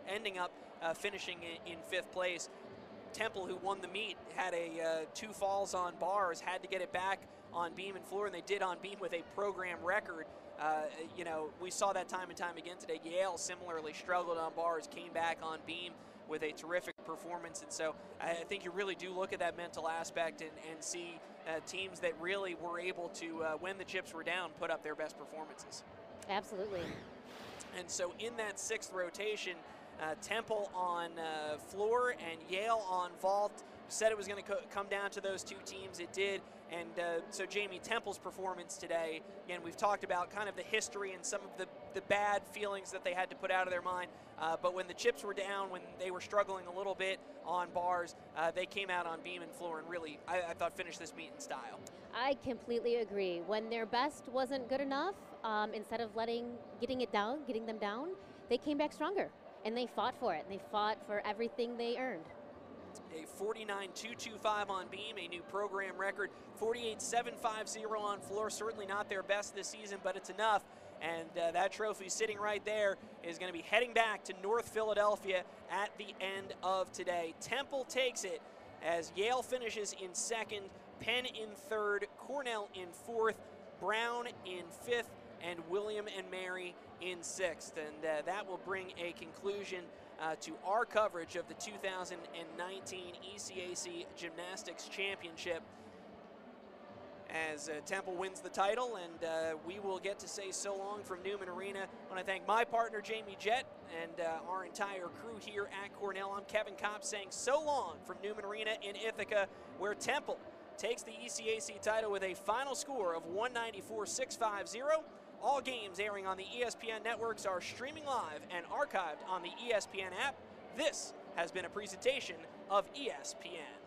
ending up finishing in 5th place. Temple, who won the meet, had 2 falls on bars, had to get it back on beam and floor, and they did on beam with a program record. You know, we saw that time and time again today. Yale similarly struggled on bars, came back on beam with a terrific performance. And so I think you really do look at that mental aspect and see teams that really were able to, when the chips were down, put up their best performances. Absolutely. And so in that 6th rotation, Temple on floor and Yale on vault. Said it was going to come down to those 2 teams. It did. And so, Jamie, Temple's performance today, again, we've talked about kind of the history and some of the the bad feelings that they had to put out of their mind. But when the chips were down, when they were struggling a little bit on bars, they came out on beam and floor and really, I thought, finished this meet in style. I completely agree. When their best wasn't good enough, instead of getting them down, they came back stronger and they fought for it. They fought for everything they earned. A 49.225 on beam, a new program record. 48.750 on floor. Certainly not their best this season, but it's enough. And that trophy sitting right there is going to be heading back to North Philadelphia at the end of today. Temple takes it as Yale finishes in second, Penn in third, Cornell in fourth, Brown in fifth, and William and Mary in sixth. And that will bring a conclusion to our coverage of the 2019 ECAC Gymnastics Championship as Temple wins the title, and we will get to say so long from Newman Arena. I want to thank my partner Jamie Jett and our entire crew here at Cornell. I'm Kevin Kopp saying so long from Newman Arena in Ithaca, where Temple takes the ECAC title with a final score of 194.650. All games airing on the ESPN networks are streaming live and archived on the ESPN app. This has been a presentation of ESPN.